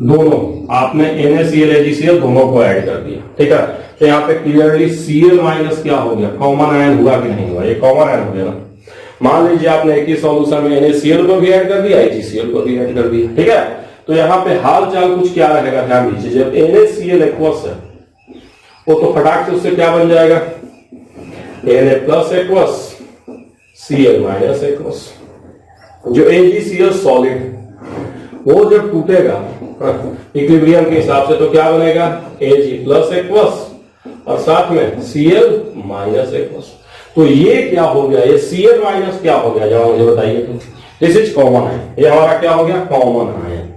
दोनों आपने NaCl AgCl दोनों को ऐड कर दिया, ठीक है। तो यहाँ पे क्लियरली Cl- क्या हो गया, कॉमन आयन हुआ कि नहीं हुआ, ये कॉमन आयन हो गया ना। मान लीजिए आपने एक ही सॉल्यूशन में NaCl को भी ऐड कर दिया, AgCl को भी ऐड कर दिया, ठीक है। तो यहाँ पे हाल चाल कुछ क्या रहेगा, ध्यान दीजिए, जब NaCl एक्वस है वो तो फटाक से उससे क्या बन जाएगा, Na+ एक्वस Cl- एक्वस। जो AgCl सॉलिड वो जब टूटेगा इक्विलिब्रियम के हिसाब से तो क्या बनेगा, Ag+ एक्वस और साथ में Cl- एक्वस। तो ये क्या हो गया, ये Cl- क्या हो गया, जरा मुझे बताइए। तो दिस इज कॉमन आयन, ये हमारा क्या हो गया, कॉमन आयन।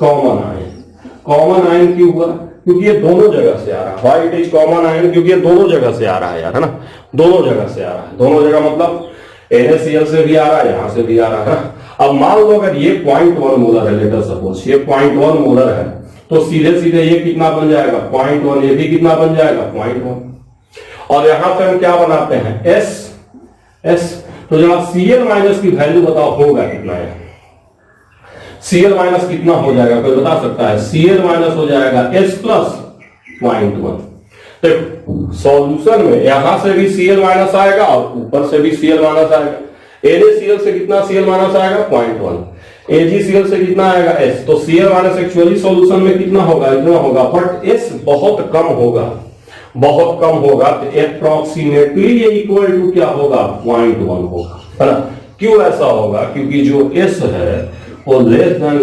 कॉमन आयन क्यों हुआ, क्योंकि ये दोनों जगह से आ रहा है। Why it is common ion, क्योंकि ये दोनों जगह से आ रहा है यार, है ना, दोनों जगह से आ रहा है, दोनों जगह मतलब NaCl से भी आ रहा है, यहां से भी आ रहा है। अब मान लो अगर ये 0.1 मोलर है, लेटर सपोज ये 0.1 मोलर है, तो सीधे सीधे ये कितना बन जाएगा, 0.1, ये भी कितना बन जाएगा, 0.1। और यहां पे हम क्या बनाते हैं, S। तो जनाब Cl- की वैल्यू बताओ होगा कितना है, Cl- कितना हो जाएगा, कोई बता सकता है। Cl- हो जाएगा S + 0.1। देखो सॉल्यूशन में यहां से भी Cl- आएगा और ऊपर से भी Cl- आएगा। NaCl से कितना Cl- आएगा, 0.1। AgCl से कितना आएगा, S। तो Cl- एक्चुअली सॉल्यूशन में कितना होगा, इतना होगा, बट S बहुत कम होगा, बहुत कम होगा। तो अप्रोक्सीमेटली ये इक्वल टू क्या होगा, 0.1 होगा, है ना। क्यों ऐसा होगा, क्योंकि जो S है वो लेस देन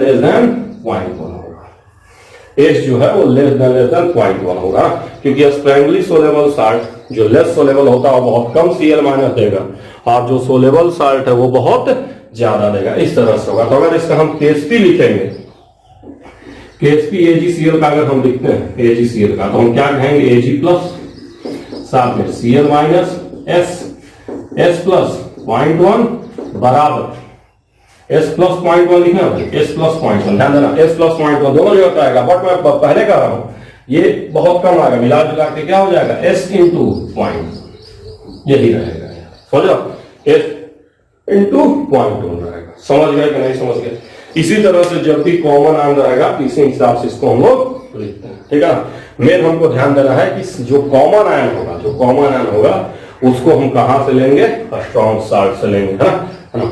0.1 होगा, S जो है वो लेस देन 0.1 होगा, क्योंकि स्प्रैंगली सोलेबल साल्ट जो लेस सोलेबल होता है वो बहुत कम Cl- देगा, और जो सोलेबल साल्ट है वो बहुत ज्यादा देगा, इस तरह से होगा। तो अगर इसका हम KSP लिखेंगे, KSP AgCl का अगर हम लिखते हैं AgCl का, तो हम क्या कहेंगे, Ag+ साथ में Cl माइनस S प्लस 0.1 बराबर S प्लस 0.1 लिखना है, S प्लस 0.1 ध्यान देना, S प्लस 0.1 दोनों जगह आएगा, बट मैं पहले कह रहा हूं ये बहुत कम आएगा, मिला जुला के क्या हो जाएगा S इंटू पॉइंट, यही रहेगा, समझो S इंटू पॉइंट रहेगा। समझ गए कि नहीं समझ गए? इसी तरह से जब भी कॉमन आन रहेगा इसी हिसाब से इसको हम लोग लिखते हैं, ठीक है। मेन हमको ध्यान देना है कि जो कॉमन आयन होगा उसको हम कहां से लेंगे, स्ट्रॉन्ग साल्ट से लेंगे, है ना,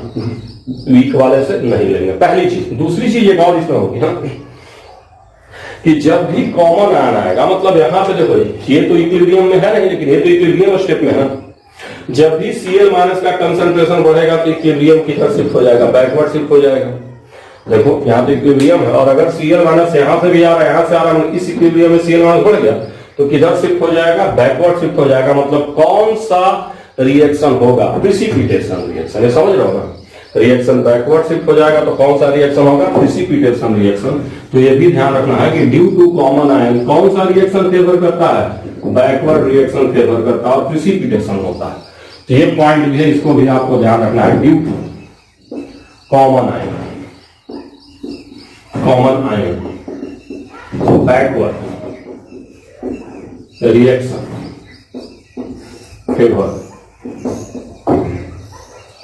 वीक वाले से नहीं लेंगे, पहली चीज। दूसरी चीज एक और इसमें होगी ना कि जब भी कॉमन आयन आएगा, मतलब यहां पे देखो ये तो इक्विलिब्रियम में है नहीं, लेकिन ये तो इक्विलिब्रियम स्टेप में है ना, जब भी Cl माइनस का कंसंट्रेशन बढ़ेगा तो इक्विलिब्रियम किधर शिफ्ट हो जाएगा, बैकवर्ड शिफ्ट हो जाएगा। देखो यहाँ तो इक्विलिब्रियम है, और अगर Cl माइनस यहां से भी आ रहा है, यहां से आ रहा है, इस इक्विलिब्रियम में Cl माइनस बढ़ गया तो किधर शिफ्ट हो जाएगा, बैकवर्ड शिफ्ट हो जाएगा। मतलब कौन सा रिएक्शन होगा, प्रिसिपिटेशन रिएक्शन, ये समझ रहे हो ना, रिएक्शन बैकवर्ड शिफ्ट हो जाएगा तो कौन सा रिएक्शन होगा, प्रिसिपिटेशन रिएक्शन। तो ये भी ध्यान रखना है कि ड्यू टू कॉमन आयन कौन सा रिएक्शन फेवर करता है, बैकवर्ड रिएक्शन फेवर करता है और प्रिसिपिटेशन होता है। तो ये पॉइंट भी है, इसको भी आपको ध्यान रखना है। Due to common ion backward reaction favour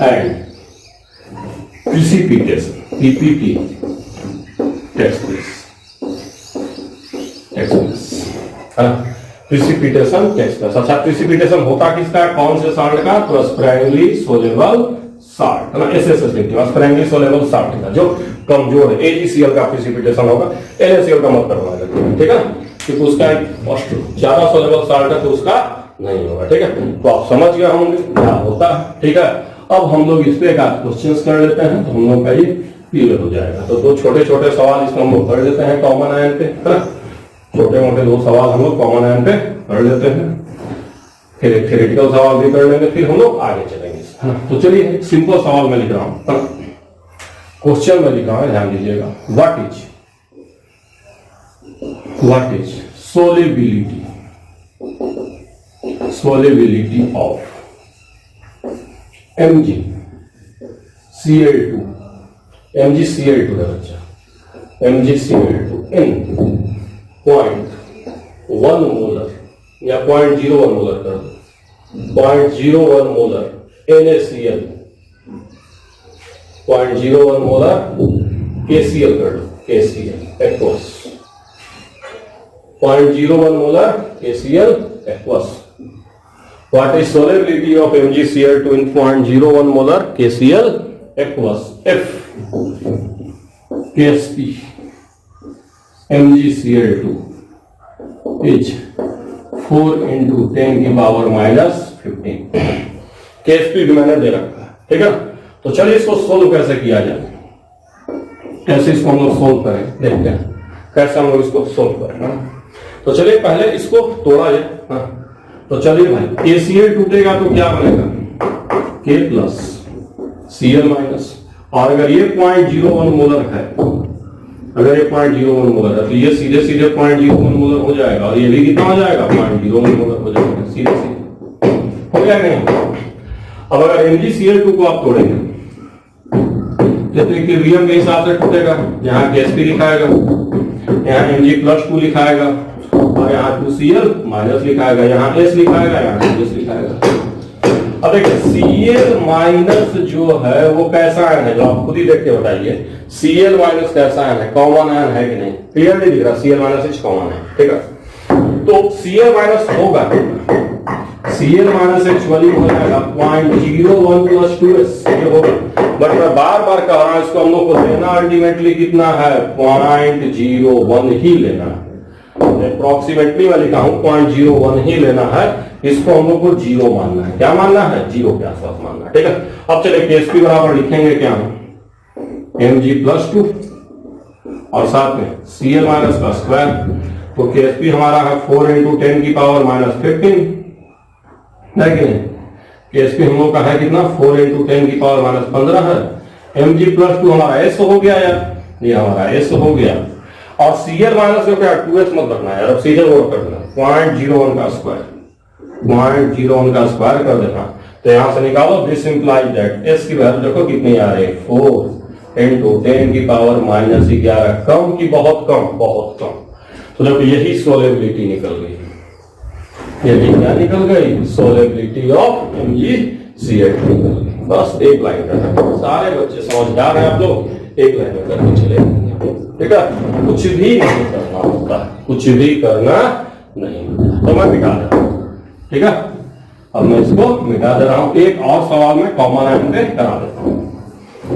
and precipitation, PPT, text this, precipitation text this। अच्छा, precipitation होता किसका है, कौन से सॉल्ट का, तो स्प्रैंगली सोलेबल सॉल्ट, है ना, SSS लिखते हैं, स्प्रैंगली सोलेबल सॉल्ट का जो कमजोर है, AgCl का precipitation होगा, NaCl का मत करवा लेते, ठीक है, क्योंकि उसका ज्यादा सोलेबल सॉल्ट है तो उसका नहीं होगा, ठीक है। तो आप समझ गए होंगे क्या होता है, ठीक है। अब हम लोग इस पे एक क्वेश्चंस कर लेते हैं तो हम लोग का ये क्लियर हो जाएगा। तो दो छोटे छोटे सवाल इसमें हम लोग कर लेते हैं कॉमन आयन पे, है ना, छोटे मोटे दो सवाल हम लोग कॉमन आयन पे कर लेते हैं, फिर एक थ्योरेटिकल सवाल भी कर लेंगे, फिर हम लोग आगे चलेंगे, है ना। तो चलिए सिंपल सवाल में लिख रहा हूं, है ना, क्वेश्चन में लिख रहा हूं, ध्यान दीजिएगा। What is solubility of MgCl2 है बच्चा, MgCl2 in 0.1 मोलर या 0.01 मोलर कर दो, 0.01 मोलर NaCl, 0.01 मोलर KCl कर दो, KCl aqueous, 0.01 molar KCl aqueous. What is solubility of MgCl2 in 0.01 molar KCl aqueous? If KSP MgCl2 is 4 into 10 की पावर माइनस 15, KSP भी मैंने दे रखा है, ठीक है। तो चलिए इसको सोल्व कैसे किया जाए, कैसे इसको हम लोग सोल्व करें, देखते हैं कैसे हम लोग इसको सोल्व करें। तो चलिए पहले इसको तोड़ा जाए। तो चलिए भाई, KCl टूटेगा तो क्या बनेगा, K प्लस Cl माइनस, और अगर ये 0.01 मोलर है, अगर ये 0.01 मोलर है तो ये सीधे 0.01 मोलर हो जाएगा, और ये भी कितना हो जाएगा, 0.01 मोलर हो जाएगा, सीधे हो जाएगा नहीं। अब अगर MgCl2 को आप तोड़ेंगे तो इक्विलिब्रियम के हिसाब से टूटेगा, यहाँ KSP लिखाएगा, यहाँ Mg+2 लिखाएगा, और यहाँ 2Cl माइनस लिखाएगा, यहाँ S लिखाएगा, यहाँ S लिखाएगा। अब देखिए Cl माइनस जो है वो कैसा आयन है, जो आप खुद ही देख के बताइए, Cl माइनस कैसा आयन है, कॉमन आयन है कि नहीं, क्लियरली दिख रहा, Cl माइनस कॉमन है, ठीक है। तो Cl माइनस होगा, Cl माइनस एक्चुअली हो जाएगा 0.01 प्लस 2S, ये होगा। बट मैं बार बार कह रहा हूं, इसको हम लोग को लेना अल्टीमेटली कितना है, 0.01 ही लेना है, अप्रोक्सीमेटली मैं लिखा हूं 0.01 ही लेना है, इसको हम लोग को 0 मानना है, क्या मानना है, 0 के आसपास मानना है, ठीक है। अब चलिए KSP बराबर लिखेंगे क्या, Mg+2 और साथ में Cl माइनस का स्क्वायर, तो KSP हमारा है 4 into 10 की पावर माइनस 15, है कि नहीं। KSP हम लोग का है कितना, 4 into 10 की पावर माइनस 15 है। Mg+2 हमारा S हो गया यार, ये हमारा S हो गया, और Cl माइनस का क्या 2S मत रखना यार, अब सीधे वर्क कर देना, 0.01 का स्क्वायर, 0.01 का स्क्वायर कर देना, तो यहां से निकालो, दिस इंप्लाइज दैट एस की वैल्यू देखो कितनी आ रही है, 4 इंटू 10 की पावर माइनस 11, कम की बहुत कम, बहुत कम। तो देखो यही सोलेबिलिटी निकल गई, यही क्या निकल गई, सोलेबिलिटी ऑफ MgCl निकल गई। बस एक लाइन करना, सारे बच्चे समझदार हैं आप लोग, एक लाइन में करके चले जाएंगे, ठीक है। कुछ भी नहीं करना होता, कुछ भी करना नहीं होता। तो मैं मिटा देता हूं, ठीक है। अब मैं इसको मिटा दे रहा हूं। एक और सवाल में कॉमन आयन पे करा देता हूं,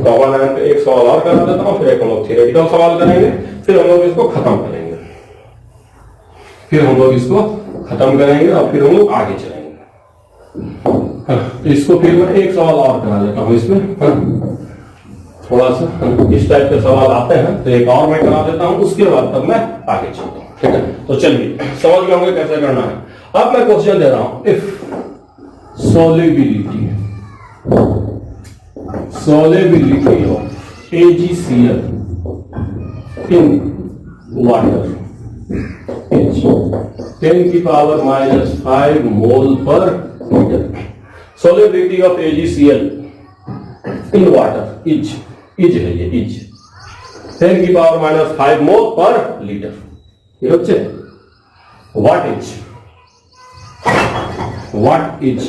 कॉमन आयन पे एक सवाल और करा देता हूं, फिर एक हम लोग थियोरेटिकल सवाल करेंगे, फिर हम लोग इसको खत्म करेंगे, फिर हम लोग इसको खत्म करेंगे और फिर हम लोग आगे चलेंगे। इसको फिर मैं एक सवाल और करा देता हूं इसमें, थोड़ा सा इस टाइप के सवाल आते हैं, तो एक और मैं करा देता हूं, उसके बाद तब मैं आगे चलता हूं, ठीक है। तो चलिए समझ गए होंगे कैसे करना है। अब मैं क्वेश्चन दे रहा हूं, if solubility of AgCl in water is 10 की पावर माइनस 5 मोल पर litre. Solubility of AgCl in water is है ये, इज 10 की पावर माइनस 5 मोल पर लीटर। ये बच्चे what is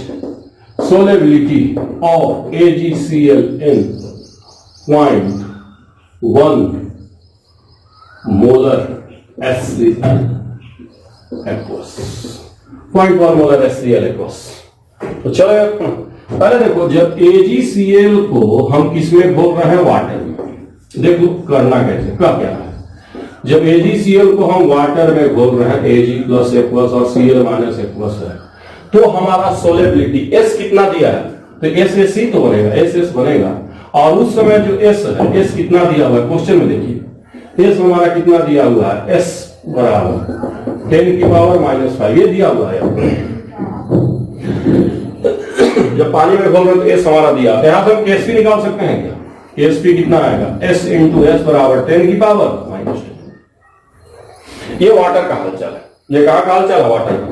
solubility of AgCl in 0.1 molar HCl aqueous, 0.1 molar HCl aqueous। तो चलो पहले देखो, जब AgCl को हम किसमें घोल रहे हैं, वाटर में। देखो करना कैसे, क्या क्या है। जब AgCl को हम वाटर में घोल रहे हैं, Ag प्लस एक्वस और Cl माइनस एक्वस है, तो हमारा सोलेबिलिटी S कितना दिया है, तो SSC तो बनेगा, SS बनेगा। और उस समय जो S है, S कितना दिया हुआ है क्वेश्चन में, देखिए S हमारा कितना दिया हुआ है, S बराबर 10 की पावर माइनस 5, ये दिया हुआ है। जब पानी में घोल रहे तो S हमारा दिया, यहां से हम KSP निकाल सकते हैं क्या, KSP कितना आएगा, S इंटू S बराबर 10 की पावर माइनस 10। ये वाटर का हालचाल है, ये कहाँ का हालचाल है, वाटर का।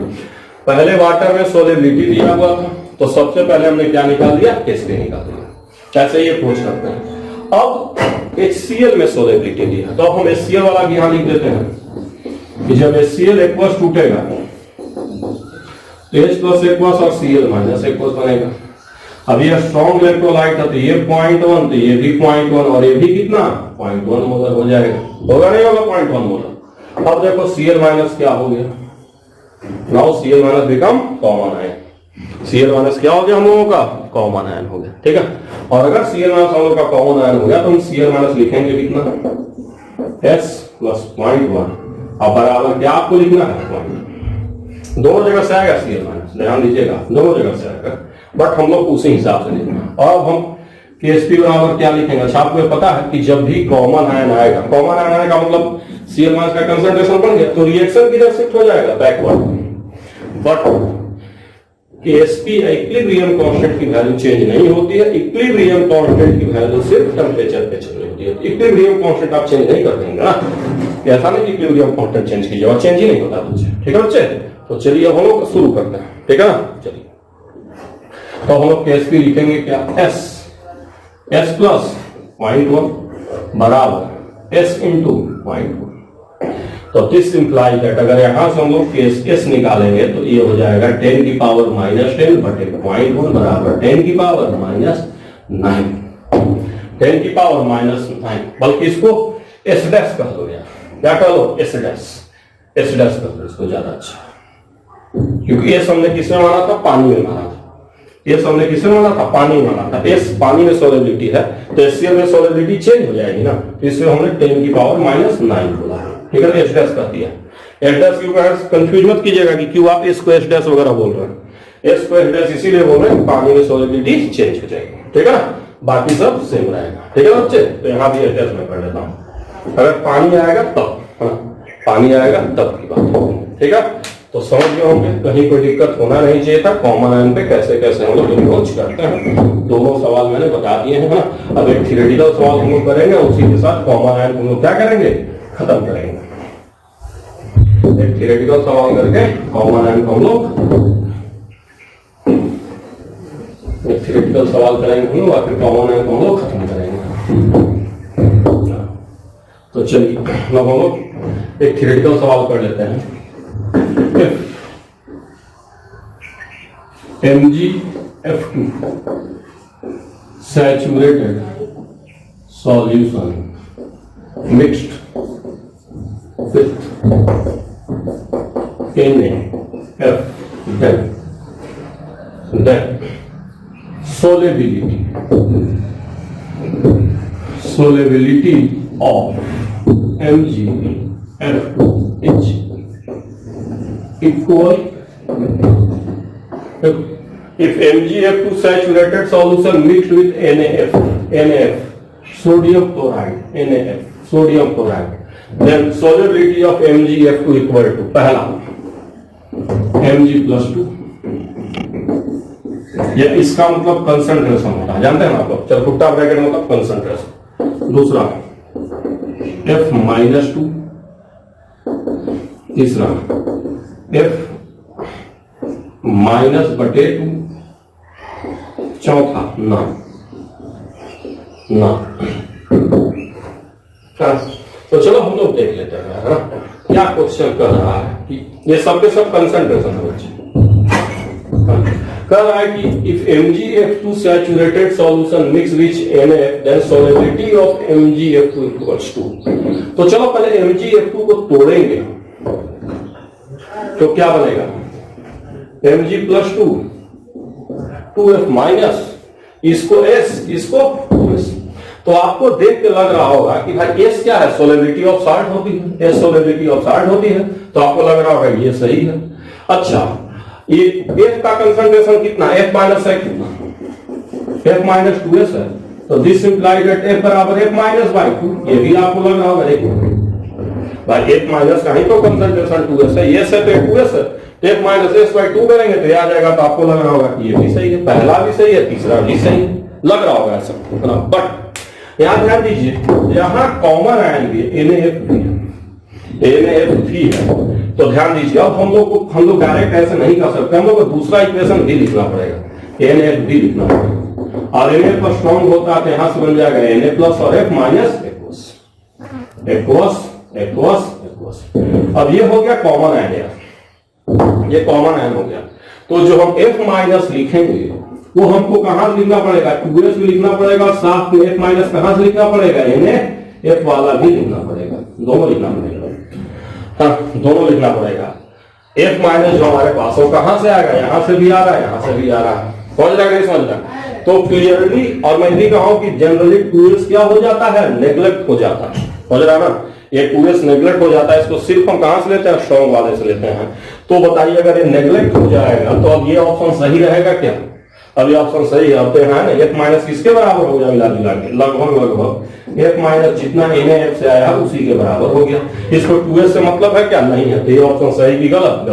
पहले वाटर में सोलेबिलिटी दिया हुआ था, तो सबसे पहले हमने क्या निकाल दिया, KSP निकाल दिया। ऐसे ये पूछ करते हैं। अब HCl में सोलेबिलिटी दिया, तो अब हम HCl वाला भी यहां लिख देते हैं कि जब HCl एक्वस टूटेगा तो H प्लस एक्वस और Cl माइनस एक्वस बनेगा। अब ये स्ट्रॉन्ग इलेक्ट्रोलाइट है, तो ये 0.1, तो ये भी 0.1 और ये भी कितना 0.1 मोलर हो जाएगा, होगा नहीं होगा 0.1 मोलर। अब देखो Cl माइनस क्या हो गया, now Cl minus become common ion. Cl minus क्या हो गया हम लोगों का, कॉमन आयन हो गया, ठीक है। और अगर Cl माइनस हम लोगों का कॉमन आयन हो गया, तो हम Cl माइनस लिखेंगे कितना, S प्लस 0.1, अब बराबर क्या आपको लिखना है, 0.1। दोनों जगह से आएगा Cl माइनस, ध्यान दीजिएगा, दोनों जगह से आएगा, बट हम लोग उसी हिसाब से लिखना। और अब हम KSP बराबर क्या लिखेंगे, अच्छा आपको पता है कि जब भी कॉमन आयन आएगा, कॉमन आयन आने का मतलब Cl माइनस का कंसंट्रेशन बढ़ गया, तो रिएक्शन किधर शिफ्ट हो जाएगा, backward. But KSP equilibrium constant की वैल्यू चेंज नहीं होती है, इक्विलिब्रियम कांस्टेंट की वैल्यू सिर्फ टेंपरेचर पे चेंज होती है। इक्विलिब्रियम कांस्टेंट आप चेंज नहीं कर देंगे ना, ऐसा नहीं कि इक्विलिब्रियम कांस्टेंट चेंज कीजिए, और चेंज ही नहीं होता बच्चे, ठीक है बच्चे। तो चलिए अब हम लोग शुरू करते हैं, ठीक है ना। चलिए तो हम लोग KSP लिखेंगे क्या, S प्लस 0.1 बराबर S इंटू 0.1। तो दिस इंप्लाइज दैट अगर यहां से हम लोग S निकालेंगे तो ये हो जाएगा 10 की पावर माइनस 10 बटे 0.1 बराबर 10 की पावर माइनस 9, 10 की पावर माइनस 9, बल्कि इसको S डैश कर दो यार, क्या कर लो, S डैश कर दो इसको, ज्यादा अच्छा, क्योंकि S हमने किसमें माना था, पानी में माना था। S हमने किसमें माना था, पानी में माना था। S पानी में सोलेबिलिटी है, तो HCl में सोलेबिलिटी चेंज हो जाएगी ना, तो इसमें हमने 10 की पावर माइनस 9 बोला है, ठीक है। S डैश कर दिया, S डैश क्यों कंफ्यूज मत कीजिएगा कि क्यों आप S को S डैश वगैरह बोल रहे हैं। S को S डैश इसीलिए बोल रहे हैं पानी में सोलेबिलिटी चेंज हो जाएगी, ठीक है ना, बाकी सब सेम रहेगा, ठीक है ना बच्चे। तो यहाँ भी S डैश में कर लेता हूँ, अगर पानी आएगा तब, पानी आएगा तब की बात, ठीक है। तो समझ गए होंगे, कहीं कोई दिक्कत होना नहीं चाहिए था। कॉमन आयन पे कैसे कैसे हम लोग अप्रोच करते हैं, दोनों सवाल मैंने बता दिए हैं ना। अब एक थियोरेटिकल सवाल हम लोग करेंगे, उसी के साथ कॉमन आयन हम लोग क्या करेंगे, खत्म करेंगे। एक थियोरेटिकल सवाल करके कॉमन आयन को हम लोग एक थ्योरेटिकल सवाल करेंगे हम लोग, फिर कॉमन आयन को हम लोग खत्म करेंगे। तो चलिए हम लोग एक थ्योरेटिकल सवाल कर लेते हैं। MgF2 saturated solution mixed with NaF, then solubility of MgF2 is equal if MgF2 saturated solution mixed with NaF, sodium chloride, then solubility of MgF2 equal to पहला Mg+2, ये इसका मतलब कंसंट्रेशन होता है, जानते हैं ना आप लोग, चरखुट्टा ब्रैकेट मतलब कंसंट्रेशन। दूसरा F-2, तीसरा F-/2, चौथा ना। तो चलो हम लोग देख लेते हैं, है ना, क्या क्वेश्चन कर रहा है कि ये सब के सब कंसंट्रेशन है बच्चे। कह रहा है कि if MgF2 saturated solution mix with NaF, then solubility of MgF2 equals to। तो चलो पहले MgF2 को तोड़ेंगे तो क्या बनेगा, Mg+2, 2F माइनस, इसको S, इसको 2S। तो आपको देख के लग रहा होगा कि भाई S क्या है, सोलिबिलिटी ऑफ सॉल्ट होती है, S सोलिबिलिटी ऑफ सॉल्ट होती है, तो आपको लग रहा होगा ये सही है। अच्छा, ये F का कंसंट्रेशन कितना, F माइनस है कितना, F-2S है, तो दिस इंप्लाइज दैट F बराबर F-/2, ये भी आपको लग रहा होगा। देखो भाई F माइनस का ही तो कंसंट्रेशन 2S है, S है तो 2S है, F-S/2 करेंगे तो आ जाएगा, तो आपको लग रहा होगा कि ये भी सही है, पहला भी सही है, तीसरा भी सही है, लग रहा होगा ऐसा। बट यहाँ ध्यान दीजिए, यहाँ कॉमन आयन भी है, NaF भी है, तो ध्यान दीजिए। अब हम लोग डायरेक्ट ऐसे नहीं कर सकते, हम लोग को दूसरा इक्वेशन भी लिखना पड़ेगा, NaF भी लिखना पड़ेगा, और Na पर स्ट्रॉन्ग होता है तो यहाँ से बन जाएगा Na प्लस और F माइनस एक्वस। अब ये हो गया कॉमन आयन, ये कॉमन आयन हो गया। तो जो हम F माइनस लिखेंगे वो हमको कहां लिखना पड़ेगा, 2S भी लिखना पड़ेगा, और साथ में F माइनस कहां से लिखना पड़ेगा, NaF वाला भी लिखना पड़ेगा, दोनों लिखना पड़ेगा। हाँ, दोनों लिखना पड़ेगा। F माइनस जो हमारे पास वो कहां से आएगा, यहां से भी आ रहा है, यहां से भी आ रहा है, समझ रहा है, समझ रहा। तो क्लियरली, और मैं भी कहूं कि जनरली 2S क्या हो जाता है, नेग्लेक्ट हो जाता है, समझ रहा ना, ये 2S नेग्लेक्ट हो जाता है। इसको सिर्फ हम कहां से लेते हैं, स्ट्रॉन्ग वाले से लेते हैं। तो बताइए अगर ये नेग्लेक्ट हो जाएगा तो अब ये ऑप्शन सही रहेगा क्या, अब ये ऑप्शन सही है। अब तो है ना, F माइनस किसके बराबर हो गया, मिला जुला के लगभग F माइनस जितना NaF से आया उसी के बराबर हो गया। इसको 2S से मतलब है क्या, नहीं है, तो ये ऑप्शन सही की गलत।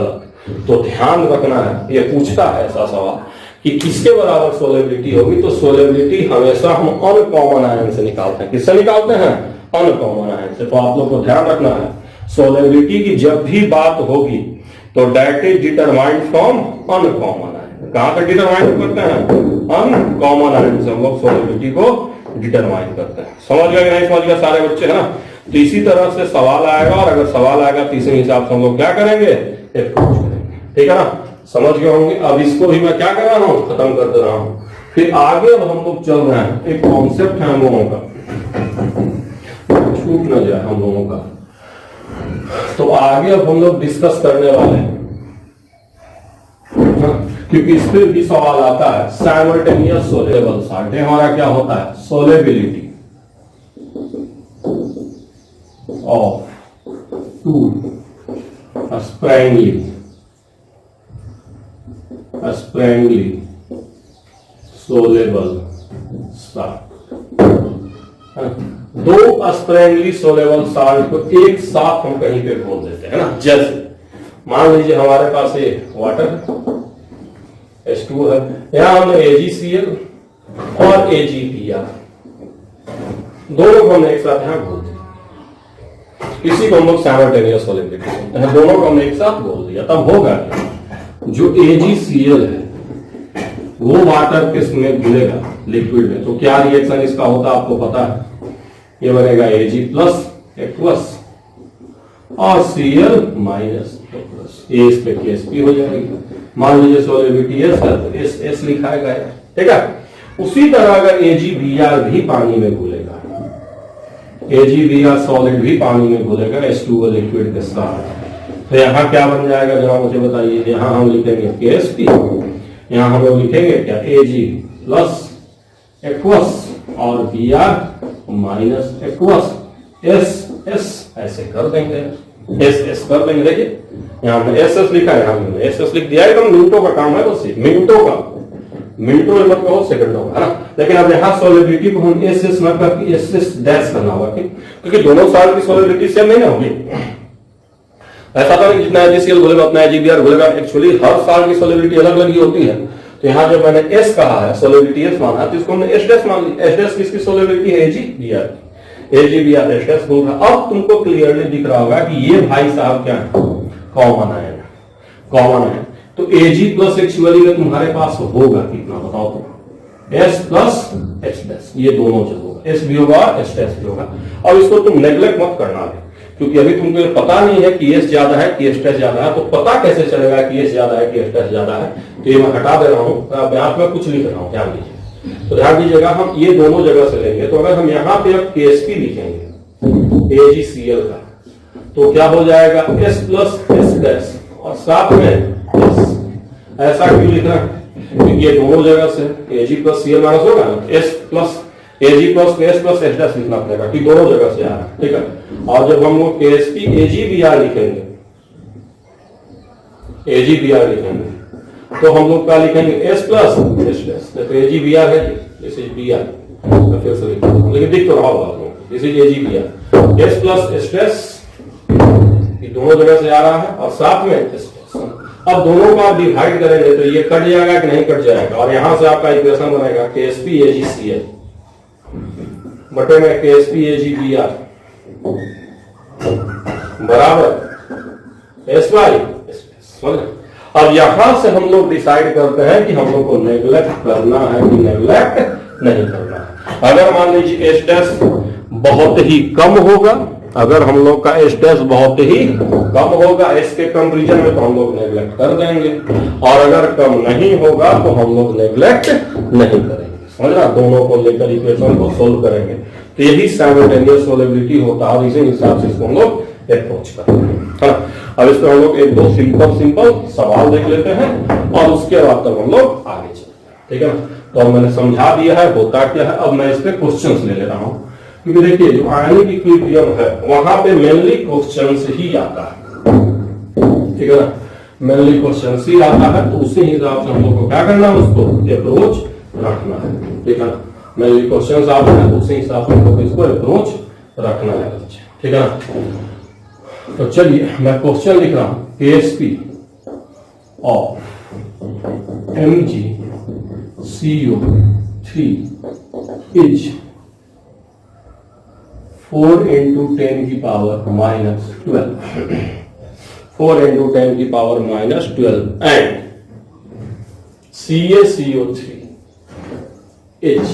तो ध्यान रखना है, ये पूछता है ऐसा सवाल कि किसके बराबर सोलिबिलिटी होगी, तो सोलिबिलिटी हमेशा हम अनकॉमन आयन से निकालते हैं। किससे निकालते हैं, अनकॉमन आयन से। तो आप लोग को ध्यान रखना है, सोलिबिलिटी की जब भी बात होगी तो that is determined from uncommon ion. कहां तक डिटरमाइन करते हैं, अनकॉमन आयन से हम लोग सोलिबिलिटी को डिटरमाइन करते हैं। समझ गए नहीं, समझ गए सारे बच्चे, है ना। तो इसी तरह से सवाल आएगा, और अगर सवाल आएगा तो इसी हिसाब से हम लोग क्या करेंगे, अप्रोच करेंगे, ठीक है ना, समझ गए होंगे। अब इसको भी मैं क्या कर रहा हूं, खत्म कर दे रहा हूं। फिर आगे अब हम लोग चल रहे हैं, एक कॉन्सेप्ट है हम लोगों का, छूट न जाए हम लोगों का। तो आगे अब हम लोग डिस्कस करने वाले हैं, क्योंकि इस पर भी सवाल आता है, साइमल्टेनियस सोलेबल सॉल्ट। हमारा क्या होता है, solubility of two sparingly soluble salt. दो स्प्रैंगली सोलेबल सॉल्ट को एक साथ हम कहीं पे बोल देते हैं ना। जैसे मान लीजिए हमारे पास ये वाटर H2 है, यहां हमने AgCl और AgPr दोनों को हमने एक साथ यहां बोल दिया। इसी को हम लोग साइमल्टेनियस सोलिबिलिटी बोलते हैं। दोनों को हमने एक साथ बोल दिया, तब होगा जो AgCl है वो वाटर किस में घुलेगा, लिक्विड में। तो क्या रिएक्शन इसका होता है आपको पता है, ये बनेगा Ag प्लस एक्वस और Cl माइनस एक्वस, ये इस पे KSP हो जाएगी। मान लीजिए सोलिबिलिटी S है तो S लिखा गया, ठीक है। उसी तरह अगर AgBr भी पानी में घुलेगा, AgBr सॉलिड भी पानी में घुलेगा H2O लिक्विड के साथ, तो यहाँ क्या बन जाएगा जरा मुझे बताइए। यहाँ हम लिखेंगे KSP, यहाँ हम लोग लिखेंगे क्या Ag प्लस एक्वस और Br माइनस एक्वस, S ऐसे कर देंगे, S कर देंगे। देखिए यहाँ हमने SS लिखा है, यहाँ हमने SS लिख दिया, एकदम मिनटों का काम है, बस मिनटों का, मिनटों में मतलब बहुत सेकंडों का, है ना। लेकिन अब यहाँ सोलिबिलिटी को हम SS न करके SS डैश करना होगा, ठीक, क्योंकि दोनों साल की सोलिबिलिटी सेम नहीं ना होगी। ऐसा तो नहीं जितना HCl घुलेगा उतना AgBr घुलेगा, एक्चुअली हर साल की सोलिबिलिटी अलग अलग ही होती है। तो यहाँ जब मैंने S कहा है, सोलिबिलिटी S माना है, तो इसको हमने S डैश मान ली। S डैश किसकी सोलिबिलिटी है, AgBr S डैश बोल रहा। अब तुमको क्लियरली दिख रहा होगा कि ये भाई साहब क्या है, कॉमन है। तो Ag प्लस एक्चुअली में तुम्हारे पास होगा कितना बताओ तो, S प्लस H डैश, ये दोनों जो होगा, S भी होगा और H डैश भी होगा। अब इसको तुम नेग्लेक्ट मत करना है, क्योंकि अभी तुमको पता नहीं है कि S ज्यादा है कि H डैश ज्यादा है, तो पता कैसे चलेगा कि S ज्यादा है कि H डैश ज्यादा है। तो ये मैं हटा दे रहा हूँ, यहाँ पे कुछ लिख रहा हूँ, ध्यान दीजिए। तो ध्यान दीजिएगा, हम ये दोनों जगह से लेंगे, तो अगर हम यहाँ पे अब KSP लिखेंगे AgCl का, तो क्या हो जाएगा S प्लस S डैश और साथ में S। ऐसा क्यों लिखना है, क्योंकि ये दोनों जगह से Ag प्लस Cl माइनस होगा ना, S plus Ag plus S plus H dash लिखना पड़ेगा, कि दोनों जगह से आ रहा है, ठीक है। और जब हम लोग KSP AgBr लिखेंगे, तो हम लोग क्या लिखेंगे S प्लस H डैश, तो AgBr है, दिस इज Br, तो फिर से लिखूंगा, लेकिन दिख तो रहा होगा आपको, this is AgBr, S plus H dash, ये दोनों जगह से आ रहा है, और साथ में S। अब दोनों को आप डिवाइड करेंगे तो ये कट जाएगा कि नहीं कट जाएगा, और यहां से आपका इक्वेशन बनेगा KSP AgCl बटे में KSP AgBr बराबर S बाई S। अब यहां से हम लोग डिसाइड करते हैं कि हम लोग को नेग्लेक्ट करना है कि नेग्लेक्ट नहीं करना है। अगर मान लीजिए S डैश बहुत ही कम होगा, अगर हम लोग का S डैश बहुत ही कम होगा S के कंपैरिजन में, तो हम लोग नेग्लेक्ट कर देंगे, और अगर कम नहीं होगा तो हम लोग नेग्लेक्ट नहीं करेंगे। समझना, दोनों को लेकर इक्वेशन को सोल्व करेंगे, तो यही साइमल्टेनियस सोलिबिलिटी होता है, और इसी हिसाब से इसको हम लोग अप्रोच करते हैं, है ना। अब इस पर हम लोग एक दो सिंपल सवाल देख लेते हैं, और उसके बाद तक हम लोग आगे चलते हैं, ठीक है ना। तो अब मैंने समझा दिया है होता क्या है, अब मैं इस पे क्वेश्चंस ले ले रहा हूं, क्योंकि देखिए जो आयनिक इक्विलिब्रियम है वहां पे मेनली क्वेश्चंस ही आता है, ठीक है ना, मेनली क्वेश्चंस ही आता है। तो उसी हिसाब से हम लोग को क्या करना है, उसको अप्रोच रखना है, ठीक है ना। मेनली क्वेश्चंस आते हैं तो उसी हिसाब से हम लोग इसको अप्रोच रखना है, ठीक है ना। तो चलिए मैं क्वेश्चन लिख रहा हूं, KSP of MgCO3 is 4 into 10 की पावर माइनस 12, 4 into 10 की power minus 12, and CaCO3 is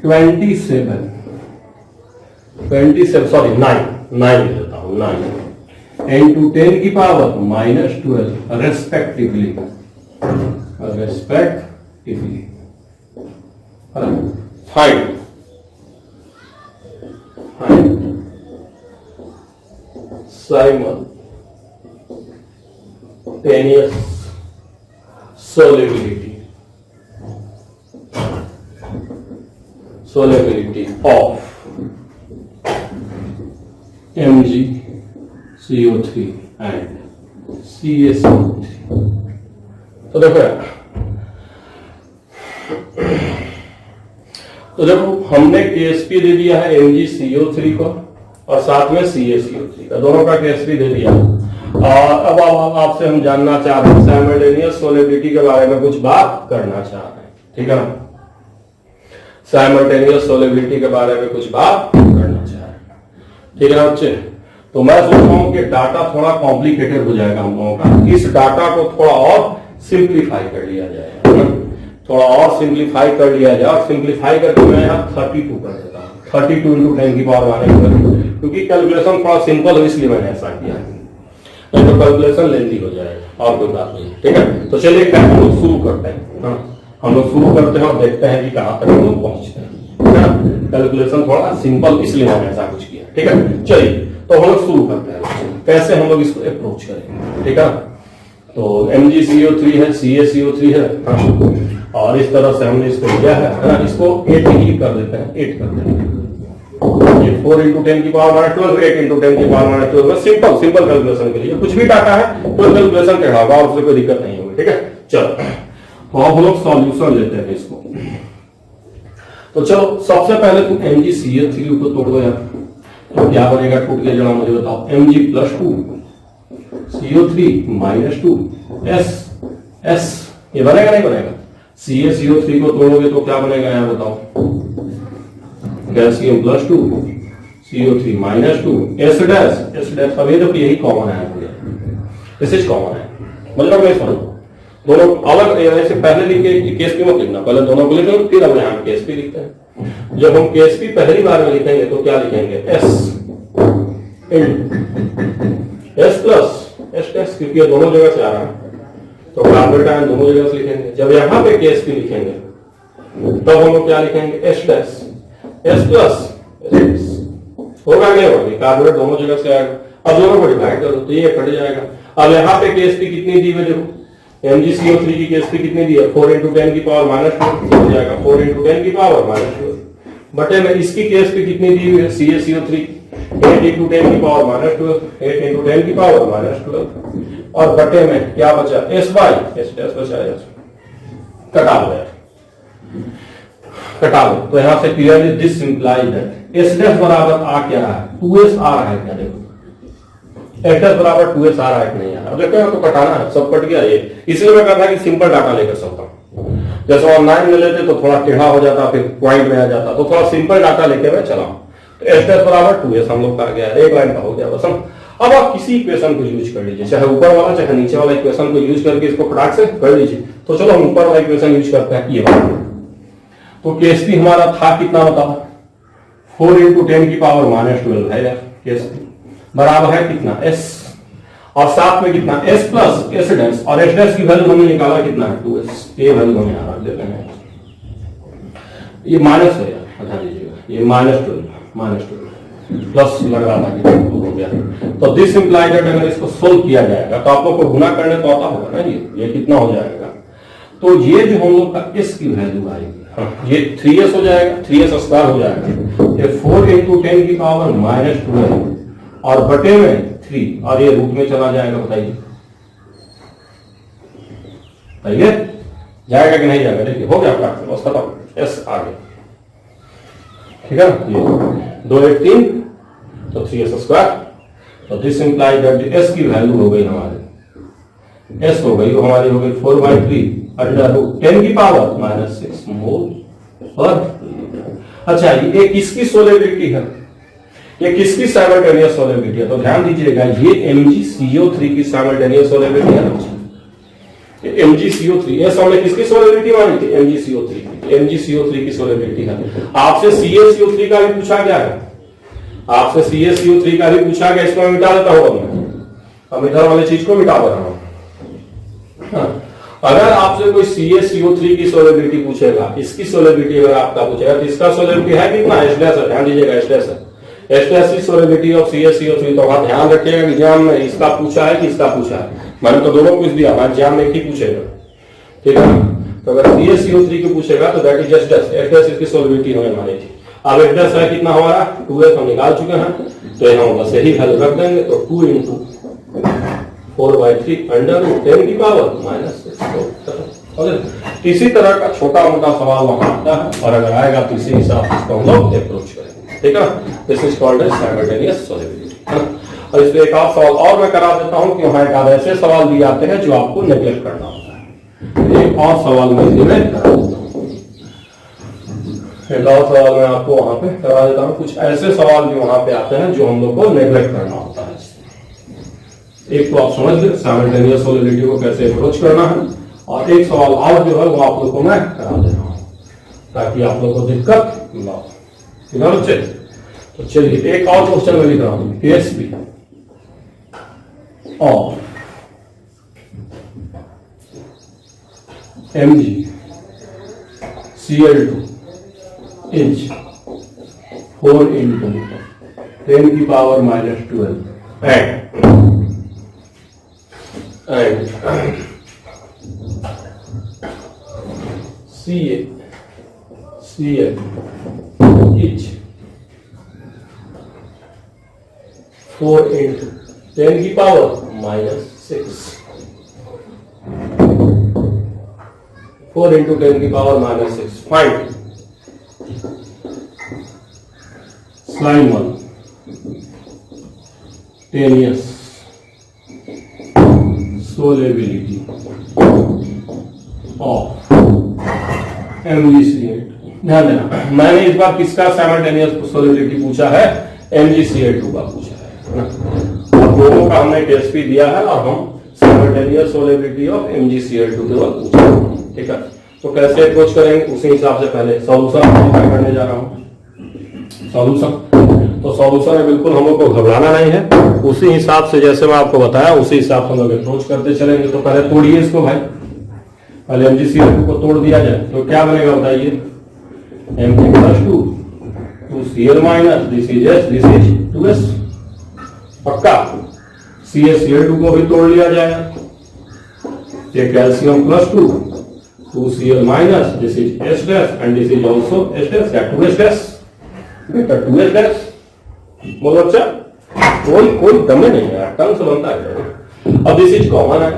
9 लेता हूं, 9 into 10 की power minus 12 respectively find simultaneous solubility of MgCO3 and CaCO3। तो देखो यार, तो जब हमने KSP दे दिया है MgCO3 को और साथ में CaCO3 का, दोनों का KSP दे दिया। और अब आपसे हम जानना चाह रहे हैं साइमल्टेनियस सोलिबिलिटी के बारे में कुछ बात करना चाह रहे हैं, ठीक है ना। साइमल्टेनियस सोलिबिलिटी के बारे में कुछ बात करना चाह रहे हैं, ठीक है ना बच्चे। तो मैं सोच रहा हूं कि डाटा थोड़ा कॉम्प्लिकेटेड हो जाएगा हम लोगों का, इस डाटा को थोड़ा और सिंप्लीफाई कर लिया जाए, थोड़ा और सिंप्लीफाई कर लिया जाए। और सिंप्लीफाई करके मैं यहाँ 32 कर देता हूँ, 32 इंटू 10 की पावर -12, क्योंकि कैलकुलेशन थोड़ा सिंपल हो इसलिए मैंने ऐसा किया, नहीं तो कैलकुलेशन लेंदी हो जाएगा और कोई बात नहीं। ठीक है, तो चलिए हम लोग शुरू करते हैं। हम लोग शुरू करते हैं और देखते हैं कि कहां तक हम लोग पहुंचते हैं। कैलकुलेशन थोड़ा सिंपल इसलिए मैंने ऐसा कुछ किया। ठीक है, चलिए तो हम लोग शुरू करते हैं, कैसे हम लोग इसको अप्रोच करेंगे। ठीक है, तो MgCO3 है, CaCO3 है, और इस तरह से हमने इसको लिया है, इसको 8 ही कर देते हैं, 8 कर देते हैं। 4 इंटू 10 की पावर -12, 8 इंटू 10 की पावर -12, सिंपल कैलकुलेशन के लिए कुछ भी डाटा है कोई कैलकुलेशन टेढ़ा होगा, उससे कोई दिक्कत नहीं होगी। ठीक है, चलो तो अब हम लोग सॉल्यूशन लेते हैं इसको। तो चलो सबसे पहले तुम MgCO3 को तोड़ो यार, तो क्या बनेगा, टूट के जरा मुझे बताओ। Mg + 2 CO3 -2 S ये बनेगा नहीं बनेगा? CaCO3 को तोड़ोगे तो क्या बनेगा यार बताओ। कैल्शियम +2 CO3 -2 S', अब ये तो यही कॉमन है, दिस इज कॉमन है, मतलब मैं समझ दोनों अलग ऐसे पहले लिखे केस भी मत लिखना, पहले दोनों को लिख लो फिर हम यहाँ केस भी लिखते हैं। जब हम केस भी पहली बार में लिखेंगे तो क्या लिखेंगे, S+, क्योंकि ये दोनों जगह से आ रहा है तो कार्बन आयन दोनों जगह से लिखेंगे। जब यहाँ पे केस भी लिखेंगे तब हम लोग क्या लिखेंगे, S+, होगा क्या होगा, कार्बोनेट दोनों जगह से आएगा। अब दोनों को डिवाइड कर दो तो ये कट जाएगा। अब यहाँ पे केस भी कितनी दी है, देखो MgCO3 की केस भी कितनी दी है, 4 इंटू 10 की पावर -2 हो जाएगा, 4 इंटू 10 की पावर -12 बटे में इसकी केस भी कितनी दी हुई है CaCO3, 8 इंटू 10 की पावर -12, 8 इंटू 10 की पावर -12, और बटे में क्या बचा, S बचा, कटा लो यार, कटा लो। तो यहां से clearly this implies that S' बराबर आ क्या रहा है, 2S आ रहा है क्या, देखो S' बराबर 2S आ रहा है कि नहीं आ रहा, देखो तो कटाना है, सब कट गया। ये इसलिए मैं कहता कि सिंपल डाटा लेकर चलता हूं, जैसे ऑनलाइन में लेते तो थोड़ा टेढ़ा हो जाता, फिर पॉइंट में आ जाता, तो थोड़ा सिंपल डाटा लेके मैं चला। तो S' बराबर 2S हम लोग का गया, एक लाइन का हो गया बस। अब आप किसी इक्वेशन को यूज कर लीजिए, चाहे ऊपर वाला चाहे नीचे वाला इक्वेशन को यूज करके इसको फटाक से कर लीजिए। तो चलो हम ऊपर वाला इक्वेशन यूज करते हैं, ये वाला। तो केस भी हमारा था कितना बताओ, 4 इंटू 10 की पावर -12 है यार, केस बराबर है कितना, S, और साथ में कितना S+, S' और S' की वैल्यू हमने निकाला कितना है, 2S, ये वैल्यू हमें आ रहा है, ये माइनस है यार, हटा दीजिएगा, ये -12 प्लस लग रहा था कि हो गया। तो दिस इंप्लाइज दैट अगर इसको सोल्व किया जाएगा तो आप लोग को गुना करने तो आता होगा ना, ये कितना हो जाएगा, तो ये जो हम लोग का S की वैल्यू आएगी, ये 3S हो जाएगा, 3S² हो जाएगा, ये 4 इंटू 10 की पावर -12 और बटे में 3, और ये रूट में चला जाएगा, बताइए जाएगा कि नहीं जाएगा, देखिए हो गया आपका बस खत्म, S आ गया। ठीक है, ये 2 1 3 तो 3S², तो दिस इंप्लाइज दैट S की वैल्यू हो गई हमारी, S हो गई, हमारी हो गई 4/3 10 की पावर -6 मोल पर। अच्छा, ये किसकी सोलेबिलिटी है, ये किसकी साइमल्टेनियस सोलेबिलिटी है, तो ध्यान दीजिएगा ये MgCO3 की साइमल्टेनियस सोलेबिलिटी है। MgCO3 ये हमने किसकी सोलेबिलिटी मानी थी, MgCO3 की सोलेबिलिटी है। आपसे CaCO3 का भी पूछा गया है, आपसे CaCO3 का भी पूछा गया, इसको मैं मिटा देता हूं, अब इधर वाले चीज को मिटा दे रहा हूं। अगर आपसे कोई CaCO3 की सोलेबिलिटी पूछेगा, इसकी सोलेबिलिटी अगर आपका पूछेगा तो इसका सोलेबिलिटी है कितना, S', ध्यान दीजिएगा S' की सोलेबिलिटी ऑफ CaCO3, तो वहां ध्यान रखिएगा एग्जाम में इसका पूछा है कि इसका पूछा है, मैंने तो दोनों कुछ दिया, एग्जाम में ही पूछेगा। ठीक है, तो अगर CaCO3 को पूछेगा तो दैट इज S', इसकी सोलेबिलिटी हमें मानी थी। अब S' है कितना हमारा, 2S हम निकाल चुके हैं, तो यहाँ बस यही वैल्यू रख देंगे, तो 2 इंटू 4/3 √10 की पावर -6। इसी तरह का छोटा मोटा सवाल वहां आता है, और अगर आएगा तो इसी हिसाब से इसको हम लोग अप्रोच करेंगे। ठीक है, this is called as simultaneous solubility. और इसमें एक और सवाल और मैं करा देता हूं कि वहां एक आधे ऐसे सवाल दिए आते हैं जो आपको नेगलेक्ट करना होता है, एक और सवाल मैं नेगलेक्ट करा देता हूं, एक और सवाल मैं आपको वहां पे करा देता हूं। कुछ ऐसे सवाल भी वहां पे आते हैं जो हम लोग को नेगलेक्ट करना होता है। एक तो आप समझ गए साइमल्टेनियस सोलिबिलिटी को कैसे अप्रोच करना है, और एक सवाल और जो है वो आप लोग को मैं करा दे रहा हूं ताकि आप लोग को दिक्कत ना हो। ठीक है बच्चे, तो चलिए एक और क्वेश्चन में लिख रहा हूं, केएसपी और MgCl2 इंच 4 into 10 की power -12 and CL each 4 into 10 की पावर -6 4 into 10 की पावर -6 फाइंड स्लाइड 1 टेनियस सोलेबिलिटी ऑफ MgCl2। ध्यान देना मैंने इस बार किसका साइमल्टेनियस सोलेबिलिटी पूछा है, MgCl2 का पूछा है ना। अब दोनों का हमने केएसपी दिया है और हम साइमल्टेनियस सोलेबिलिटी ऑफ MgCl2 केवल पूछा है। ठीक है, तो कैसे अप्रोच करेंगे उसी हिसाब से पहले सॉल्यूशन करने जा रहा हूं। सॉल्यूशन तो सॉल्यूशन में बिल्कुल हम लोग को घबराना नहीं है, उसी हिसाब से जैसे मैं आपको बताया उसी हिसाब से हम लोग अप्रोच करते चलेंगे। तो पहले तोड़िए इसको भाई, पहले MgCl2 को तोड़ दिया जाए तो क्या बनेगा बताइए, Mg + 2Cl - this is 2S पक्का। CaCl2 को भी तोड़ लिया जाए, ये calcium +2 2Cl - this is S' and this is also S' या 2S' बेटा 2S'। बोलो अच्छा, कोई दम नहीं है, टंग से बनता है। अब दिस इज कॉमन है,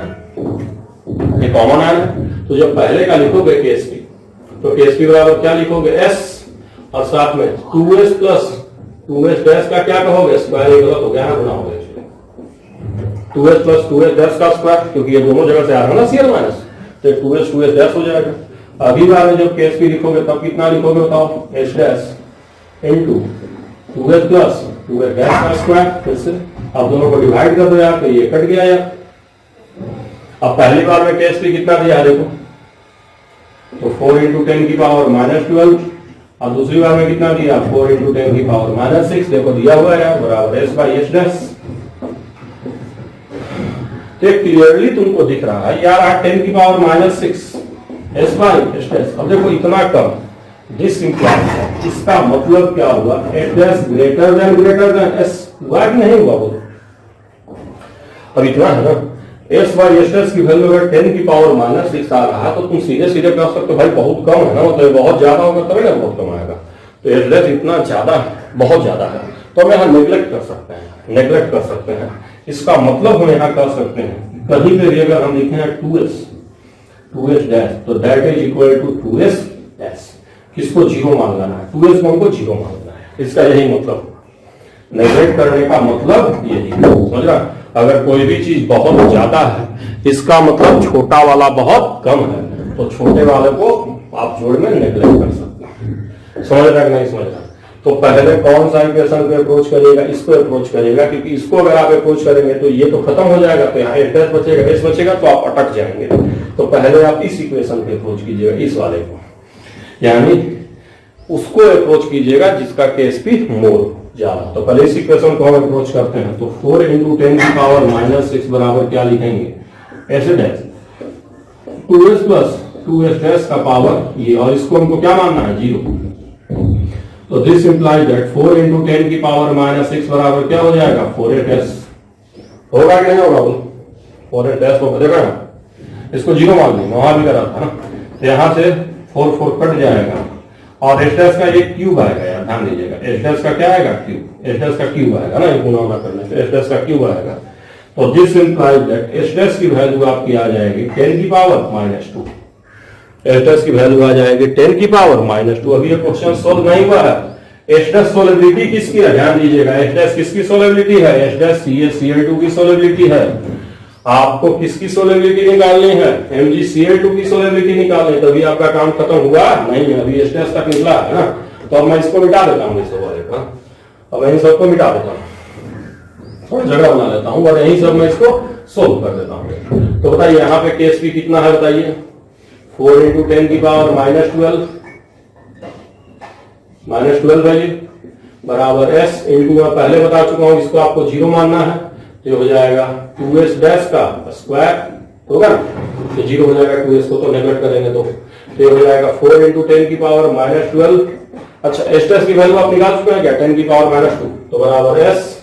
ये कॉमन है, तो जब पहले का लिखोगे केएसपी तो केएसपी बराबर क्या लिखोगे S और साथ में 2S प्लस 2S' का क्या कहोगे, स्क्वायर गलत हो गया ना, गुना हो गया 2S प्लस 2S' का स्क्वायर, क्योंकि ये दोनों जगह से आ रहा है ना Cl माइनस, तो 2S हो जाएगा। अगली बार में जब केएसपी लिखोगे तब कितना लिखोगे बताओ, S' into 2S plus 2S' का स्क्वायर। फिर से अब दोनों को डिवाइड कर दो यार, तो ये कट गया यार। अब पहली बार में केएसपी कितना दिया है देखो, तो 4 into 10 की पावर -12, और दूसरी बार में कितना दिया 4 into 10 की पावर -6, देखो दिया हुआ है बराबर S/S'। तो क्लियरली तुमको दिख रहा है यार 10 की पावर -6 S/S'। अब देखो इतना कम, दिस इंप्लाइज है, इसका मतलब क्या हुआ, S' ग्रेटर देन S हुआ कि नहीं हुआ बोलो। अब इतना है ना, S/S' की वैल्यू अगर 10 की पावर -6 आ रहा तो तुम सीधे कह सकते हो भाई बहुत कम है ना, मतलब बहुत ज्यादा होगा तभी ना बहुत कम आएगा। तो S' इतना ज्यादा है, बहुत ज्यादा है, तो हम यहाँ नेग्लेक्ट कर सकते हैं। इसका मतलब हम यहाँ कर सकते हैं कहीं पे भी अगर हम लिखे हैं 2S' तो that is equal to 2S'। किसको जीरो मान लेना है, 2S को हमको जीरो मान लेना है, इसका यही मतलब, नेग्लेक्ट करने का मतलब यही, समझ रहा। अगर कोई भी चीज बहुत ज्यादा है इसका मतलब छोटा वाला बहुत कम है, तो छोटे वाले को आप जोड़ में नेग्लेक्ट कर सकते हैं। समझ रहा कि नहीं समझ रहा। तो पहले कौन सा इक्वेशन पे अप्रोच करिएगा, इसको अप्रोच करिएगा, क्योंकि इसको अगर आप अप्रोच करेंगे तो ये तो खत्म हो जाएगा, तो यहाँ S' बचेगा, S बचेगा तो आप अटक जाएंगे। तो पहले आप इस इक्वेशन पे अप्रोच कीजिएगा, इस वाले को, यानी उसको अप्रोच कीजिएगा जिसका केएसपी मोर ज्यादा। तो पहले इस इक्वेशन को हम अप्रोच करते हैं, तो 4 into 10 की पावर -6 बराबर क्या लिखेंगे, S' 2S प्लस 2S' का पावर ये, और इसको हमको क्या मानना है 0। तो दिस इंप्लाइज दैट 4 into 10 की पावर -6 बराबर क्या हो जाएगा 4S। होगा कि नहीं होगा, 4S को बदलेगा ना, इसको 0 मान लेंगे, वहां भी करा था ना। तो यहां से 4 कट जाएगा, और S' का एक क्यूब आएगा यार, ध्यान दीजिएगा, S' का क्या आएगा क्यूब, S' का क्यूब आएगा ना, एक गुना करने से S' का क्यूब आएगा। तो दिस इंप्लाइज दैट S' की वैल्यू आपकी आ जाएगी 10 की पावर -2, S' की वैल्यू आ जाएगी 10 की पावर -2। अभी ये क्वेश्चन सोल्व नहीं हुआ है। S' सोलेबिलिटी किसकी है, ध्यान दीजिएगा, S' किसकी सोलेबिलिटी है, S' CaCl2 की सोलेबिलिटी है। आपको किसकी सोलेबिलिटी निकालनी है, MgCl2 की सोलेबिलिटी निकालनी है, तभी आपका काम खत्म हुआ नहीं है, अभी S' तक निकला है ना। तो अब मैं इसको मिटा देता हूँ, इस वाले का, अब मैं इन सबको मिटा देता हूँ, थोड़ा जगह बना लेता हूं और यहीं सब मैं इसको सोल्व कर देता हूं। तो बताइए यहाँ पे केएसपी कितना है बताइए, 4 इंटू 10 की पावर -12 वैल्यू बराबर एस इंटू, मैं पहले बता चुका हूं इसको आपको 0 मानना है, तो हो जाएगा 2s डैश का स्क्वायर होगा ना, तो 0 हो जाएगा, 2s को तो नेगलेक्ट करेंगे तो ये हो जाएगा 4 इंटू 10 की पावर -12। अच्छा एस डैश की वैल्यू आप निकाल चुके हैं क्या, 10 की पावर -2 तो बराबर एस,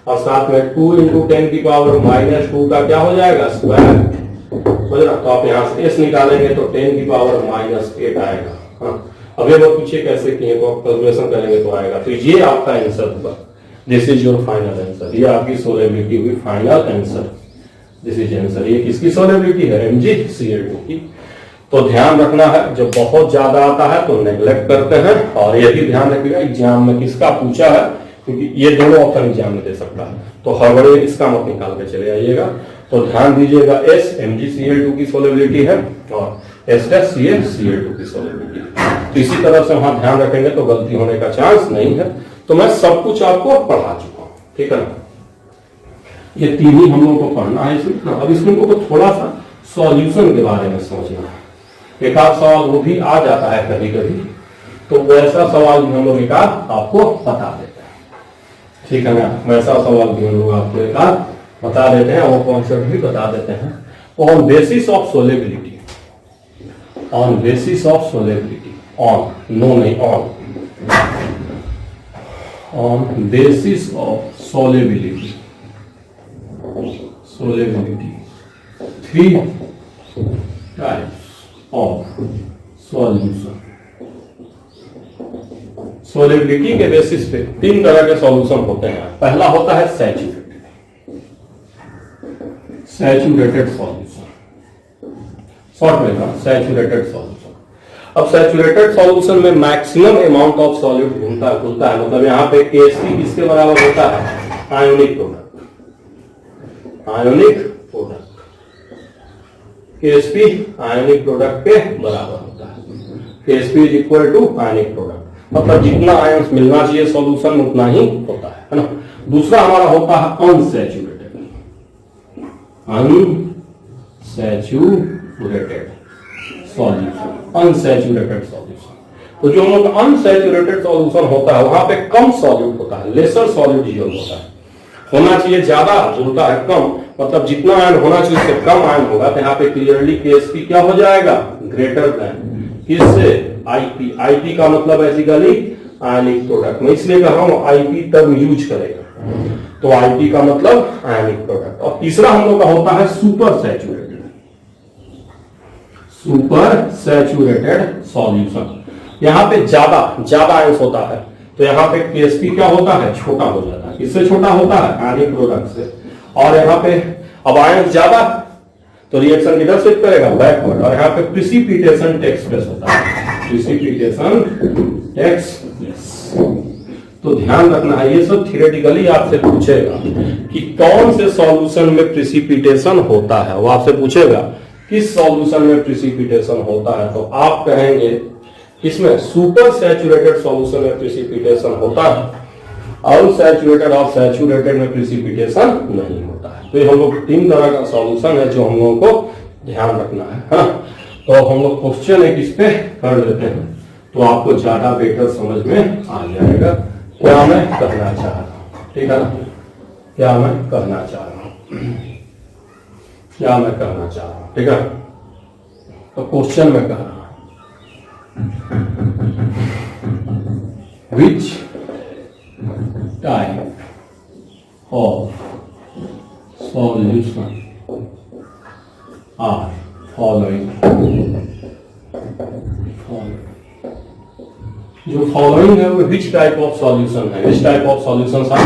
और साथ में 2 इंटू 10 की पावर -2 का क्या हो जाएगा स्क्वायर, समझ रहा। तो आप यहाँ से एस निकालेंगे तो 10 की पावर -8 आएगा। हाँ अभी वो पीछे कैसे किए तो आप कैलकुलेशन करेंगे तो आएगा। तो ये आपका आंसर होगा, this is your final answer, ये आपकी सोलेबिलिटी हुई final answer, this is answer. ये किसकी सोलेबिलिटी है, MgCl2 की। तो ध्यान रखना है जब बहुत ज्यादा आता है तो नेग्लेक्ट करते हैं, और ये भी ध्यान रखिएगा एग्जाम में किसका पूछा है, क्योंकि ये दोनों ऑप्शन एग्जाम में दे सकता है, तो हड़बड़ी इसका मत निकाल के चले आइएगा। तो ध्यान दीजिएगा एस MgCl2 की सोलेबिलिटी है और एस डैश Cl2 की सोलेबिलिटी। तो इसी तरह से वहां ध्यान रखेंगे तो गलती होने का चांस नहीं है। तो मैं सब कुछ आपको पढ़ा चुका हूं, ठीक है ना। ये तीन ही हम लोगों को पढ़ना है इसमें। अब इसमें को थोड़ा सा सॉल्यूशन के बारे में सोचना, एक आध सवाल वो भी आ जाता है कभी कभी, तो वैसा सवाल भी हम लोग एक आध आपको बता देते हैं, ठीक है ना। वैसा सवाल भी हम लोग आपको एक आध बता देते हैं, वो कॉन्सेप्ट भी बता देते हैं। On basis of solubility, on basis of solubility, on no नहीं on basis of solubility, solubility 3 types of solution. Solubility के बेसिस पे 3 तरह के सॉल्यूशन होते हैं। पहला होता है सैचुरेटेड सॉल्यूशन, शॉर्ट में था सैचुरेटेड सॉल्यूशन। अब सैचुरेटेड सॉल्यूशन में मैक्सिमम अमाउंट ऑफ सॉल्यूट घूमता है, मतलब यहाँ पे केएसपी किसके बराबर होता है, ionic product, ionic product, KSP ionic product के बराबर होता है। KSP is equal to ionic product, मतलब जितना आयंस मिलना चाहिए सॉल्यूशन में उतना ही होता है ना। दूसरा हमारा होता है unsaturated, unsaturated solution, unsaturated solution. तो जो हम लोग अनसैचुरेटेड सॉल्यूशन होता है वहां पे कम सॉल्यूट होता है, लेसर सॉल्यूट यूज होता है। होना चाहिए ज्यादा, होता है कम, मतलब जितना आयन होना चाहिए उससे कम आयन होगा। तो यहाँ पे क्लियरली केएसपी क्या हो जाएगा, ग्रेटर देन किससे, आईपी। आईपी का मतलब बेसिकली आयनिक प्रोडक्ट, मैं इसलिए कह रहा हूं आईपी टर्म यूज करेगा, तो आईपी का मतलब आयनिक प्रोडक्ट। और तीसरा हम लोग का होता है super saturated, super saturated solution. यहाँ पे ज्यादा आयंस होता है, तो यहाँ पे केएसपी क्या होता है, छोटा हो जाता है। किससे छोटा होता है, आयनिक प्रोडक्ट से। और यहाँ पे अब आयंस ज्यादा तो रिएक्शन किधर स्विच करेगा, बैकवर्ड। और यहाँ पे प्रिसिपिटेशन टेक्स प्लेस होता है, प्रिसिपिटेशन टेक्स प्लेस। तो ध्यान रखना है, ये सब थियोरेटिकली आपसे पूछेगा कि कौन से सॉल्यूशन में प्रिसिपिटेशन होता है, वो आपसे पूछेगा किस सॉल्यूशन में प्रिसिपिटेशन होता है। तो आप कहेंगे इसमें सुपर सैचुरेटेड सॉल्यूशन में प्रिसिपिटेशन होता है, अनसैचुरेटेड और सैचुरेटेड में प्रिसिपिटेशन नहीं होता है। तो ये हम लोग 3 तरह का सॉल्यूशन है जो हम लोगों को ध्यान रखना है। हाँ, तो हम लोग क्वेश्चन एक इस पे कर लेते हैं, तो आपको ज्यादा बेटर समझ में आ जाएगा क्या मैं कहना चाह रहा हूँ, ठीक है ना, क्या मैं कहना चाह रहा हूँ, क्या मैं कहना चाह रहा हूँ, ठीक है। तो क्वेश्चन में कह रहा हूं which type of solution are following, जो फॉलोइंग है वो विच टाइप ऑफ सॉल्यूशन है, which type of solution are.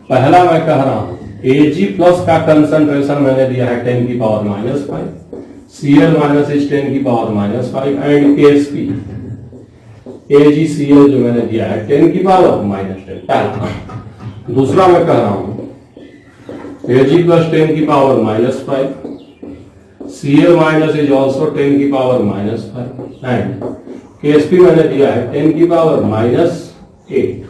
पहला मैं कह रहा हूं Ag प्लस का कंसंट्रेशन मैंने दिया है 10 की पावर -5, Cl माइनस इज 10 की पावर -5 एंड KSP AgCl जो मैंने दिया है 10 की पावर -10। पहला। दूसरा मैं कह रहा हूं Ag प्लस 10 की power -5, Cl minus is also 10 की पावर -5 एंड KSP मैंने दिया है 10 की पावर -8।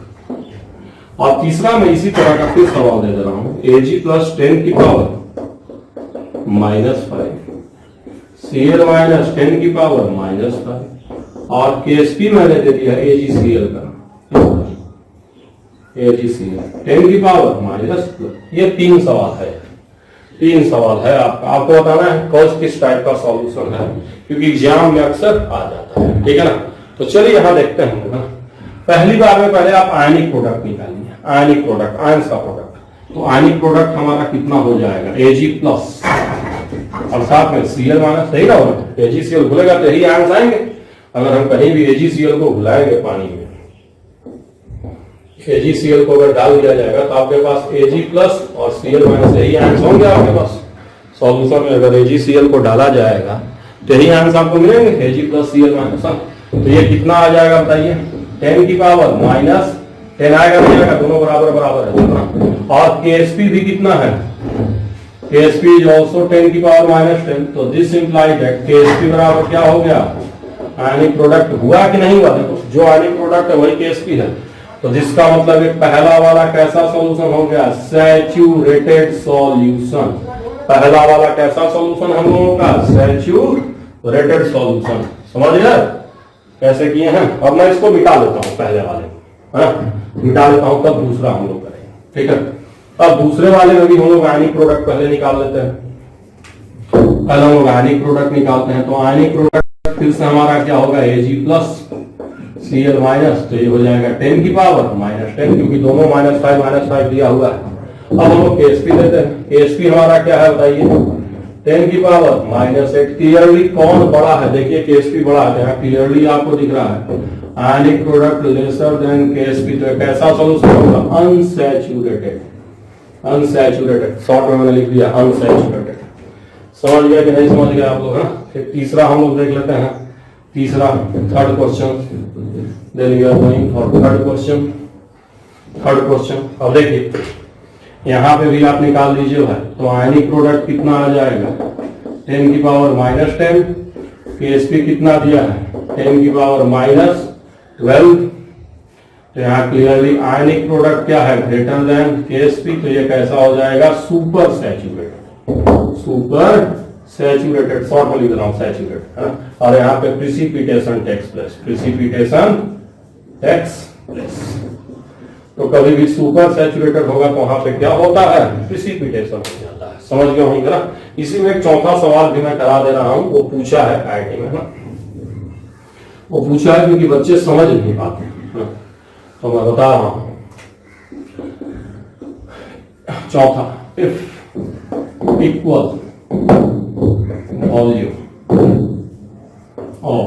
और तीसरा मैं इसी तरह का फिर सवाल दे रहा हूं, Ag प्लस 10 की पावर माइनस 5, Cl माइनस 10 की पावर माइनस 5, और KSP मैंने दे दिया AgCl का, AgCl 10 की पावर माइनस। ये तीन सवाल है, तीन सवाल है आपको बताना है कौन किस टाइप का सॉल्यूशन है, क्योंकि एग्जाम में अक्सर आ जाता है, ठीक है ना। तो चलिए यहां देखते हैं ना। पहली बार में पहले आप आयनिक प्रोडक्ट निकालिए, आयनिक प्रोडक्ट, आयंस का प्रोडक्ट। तो आयनिक प्रोडक्ट हमारा कितना हो जाएगा, Ag प्लस और साथ में Cl माइनस, सही ना होगा, AgCl भूलेगा तो यही आयंस आएंगे। अगर हम कहीं भी AgCl को भुलाएंगे पानी में, AgCl को अगर डाल दिया जाएगा तो आपके पास Ag प्लस और Cl माइनस यही आयंस होंगे आपके पास। सॉल्यूशन में अगर AgCl को डाला जाएगा तो यही आयंस आपको मिलेंगे, Ag प्लस Cl माइनस। तो ये कितना आ जाएगा बताइए, 10 की पावर माइनस 10 आएगा नहीं आएगा, दोनों बराबर बराबर है ना। और KSP भी कितना है, KSP इज ऑल्सो 10 की पावर माइनस 10। तो दिस इंप्लाइज दैट KSP बराबर क्या हो गया, आयनिक प्रोडक्ट हुआ कि नहीं हुआ। देखो जो आयनिक प्रोडक्ट है वही KSP है। तो जिसका मतलब एक पहला वाला कैसा सॉल्यूशन हो गया, सैचुरेटेड सॉल्यूशन। पहला वाला कैसा सॉल्यूशन हम लोगों का, सैचुरेटेड सॉल्यूशन। समझ गए कैसे किए हैं। अब मैं इसको मिटा लेता हूं पहले वाले, मिटा लेता हूं, तब दूसरा हम लोग करेंगे, ठीक है। अब दूसरे वाले में भी हम लोग आयनिक प्रोडक्ट पहले निकाल लेते हैं। पहले हम लोग आयनिक प्रोडक्ट निकालते हैं। तो आयनिक प्रोडक्ट फिर से हमारा क्या होगा, Ag प्लस Cl माइनस, तो ये हो जाएगा 10 की पावर माइनस 10, क्योंकि दोनों माइनस 5 दिया हुआ है। अब हम लोग KSP देते हैं। KSP हमारा क्या है बताइए, 10 की पावर माइनस 8। क्लियरली कौन बड़ा है, देखिए KSP बड़ा है, यहाँ क्लियरली आपको दिख रहा है। Ionic product lesser than KSP, तो कैसा सॉल्यूशन होगा, अनसैचुरेटेड। अनसैचुरेटेड शॉर्ट में मैंने लिख दिया अनसैचुरेटेड। समझ गया कि नहीं समझ गया आप लोग। फिर तीसरा हम लोग देख लेते हैं, तीसरा third question. Then we are going for third question. Third question अब देखिए, यहाँ पे भी आप निकाल लीजिए भाई। तो आयनिक प्रोडक्ट कितना आ जाएगा, 10 की पावर माइनस 10। KSP कितना दिया है, 10 की पावर माइनस 12। तो यहाँ क्लियरली आयनिक प्रोडक्ट क्या है, ग्रेटर देन KSP। तो ये कैसा हो जाएगा, super saturated. Super saturated, short में लिख रहा हूं सैचुरेटेड, है ना। और यहाँ पे precipitation takes place, precipitation takes place. तो कभी भी सुपर सैचुरेटेड होगा तो वहां पे क्या होता है, प्रिसिपिटेशन हो जाता है। समझ गए होंगे ना। इसी में एक चौथा सवाल भी मैं करा दे रहा हूं, वो पूछा है IIT में ना, वो पूछा है क्योंकि बच्चे समझ नहीं पाते, तो मैं बता रहा हूं। चौथा, if equal volume of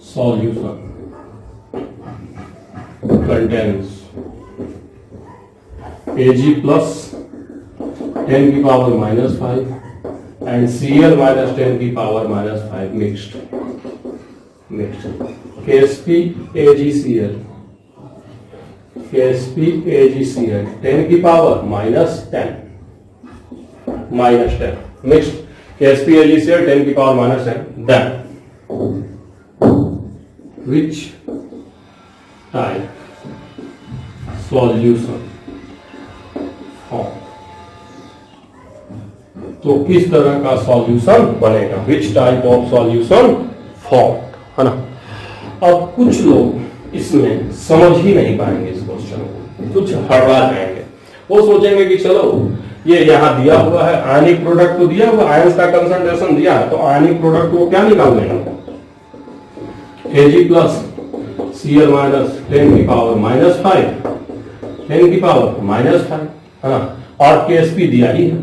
solution contains Ag plus 10 की power minus 5 and Cl minus 10 की power minus 5 mixed KSP AgCl 10 की power minus 10 mixed KSP AgCl 10 की power minus 10। then which type solution form, तो किस तरह का सॉल्यूशन बनेगा, विच टाइप ऑफ सॉल्यूशन फॉर्म, है ना। अब कुछ लोग इसमें समझ ही नहीं पाएंगे इस क्वेश्चन को, कुछ हड़बड़ा जाएंगे। वो सोचेंगे कि चलो ये यहाँ दिया हुआ है, आयनिक प्रोडक्ट को दिया हुआ, आयंस का कंसंट्रेशन दिया है, तो आयनिक प्रोडक्ट को क्या निकाल लेंगे, Ag प्लस Cl माइनस 10 की पावर माइनस 5, 10 की पावर माइनस 5, है ना। और KSP दिया ही है,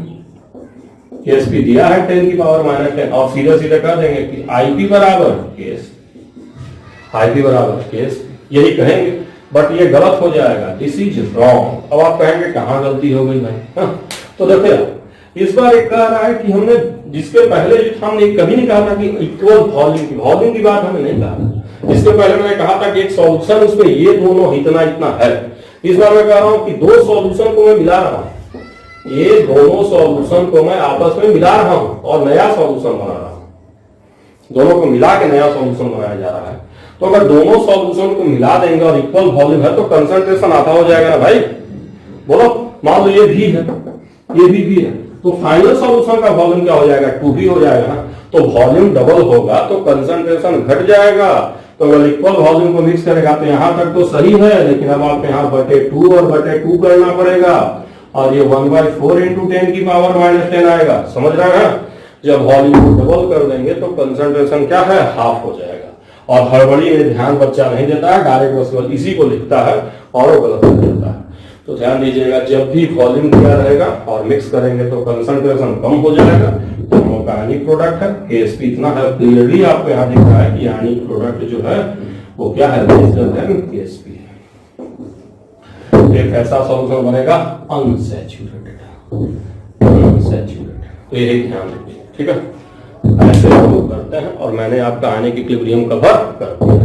KSP दिया है 10 की पावर माइनस 10, और सीधे सीधे कर देंगे कि IP बराबर KSP, IP बराबर KSP, यही कहेंगे। बट ये गलत हो जाएगा, दिस इज रॉन्ग। अब आप कहेंगे कहाँ गलती हो गई भाई, हाँ? तो देखो इस बार एक कह रहा है कि हमने जिसके पहले हमने कभी नहीं कहा था कि इक्वल वॉल्यूम की बात हमने नहीं कहा। इसके पहले मैंने कहा था कि एक सॉल्यूशन उसमें ये दोनों इतना इतना है। इस बार मैं कह रहा हूं कि दो सॉल्यूशन को मैं मिला रहा हूं, ये दोनों सॉल्यूशन को मैं आपस में मिला रहा हूं और नया सॉल्यूशन बना रहा हूं। दोनों को मिला के नया सॉल्यूशन बनाया जा रहा है। तो अगर दोनों सॉल्यूशन को मिला देंगे और इक्वल वॉल्यूम है तो कंसंट्रेशन आधा हो जाएगा ना भाई, बोलो। मान लो ये भी है, ये भी है, तो फाइनल सॉल्यूशन का वॉल्यूम क्या हो जाएगा, 2V हो जाएगा ना। तो वॉल्यूम डबल होगा तो कंसंट्रेशन घट जाएगा। तो अगर इक्वल वॉल्यूम को मिक्स करेगा तो यहां तक तो सही है, लेकिन अब आप यहाँ बटे 2 और बटे 2 करना पड़ेगा, और ये 1/4 × 10 की पावर -10 आएगा। समझ रहे हैं? जब वॉल्यूम को डबल कर देंगे तो कंसंट्रेशन क्या है, हाफ हो जाएगा। और हड़बड़ी में ध्यान बच्चा नहीं देता है, डायरेक्ट बस इसी को लिखता है और वो गलत कर देता है। तो ध्यान दीजिएगा, जब भी वॉल्यूम दिया रहेगा और मिक्स करेंगे तो कंसंट्रेशन कम हो जाएगा। तो दोनों का आयनिक प्रोडक्ट है, KSP इतना है, क्लियरली आपको यहाँ दिख रहा है कि आयनिक प्रोडक्ट जो है वो क्या है, लेसर देन KSP है। एक ऐसा सॉल्यूशन बनेगा अनसैचुरेटेड। तो यही ध्यान रखिए, ठीक है। ऐसे हम लोग करते हैं और मैंने आपका आयनिक इक्विलिब्रियम कवर कर दिया।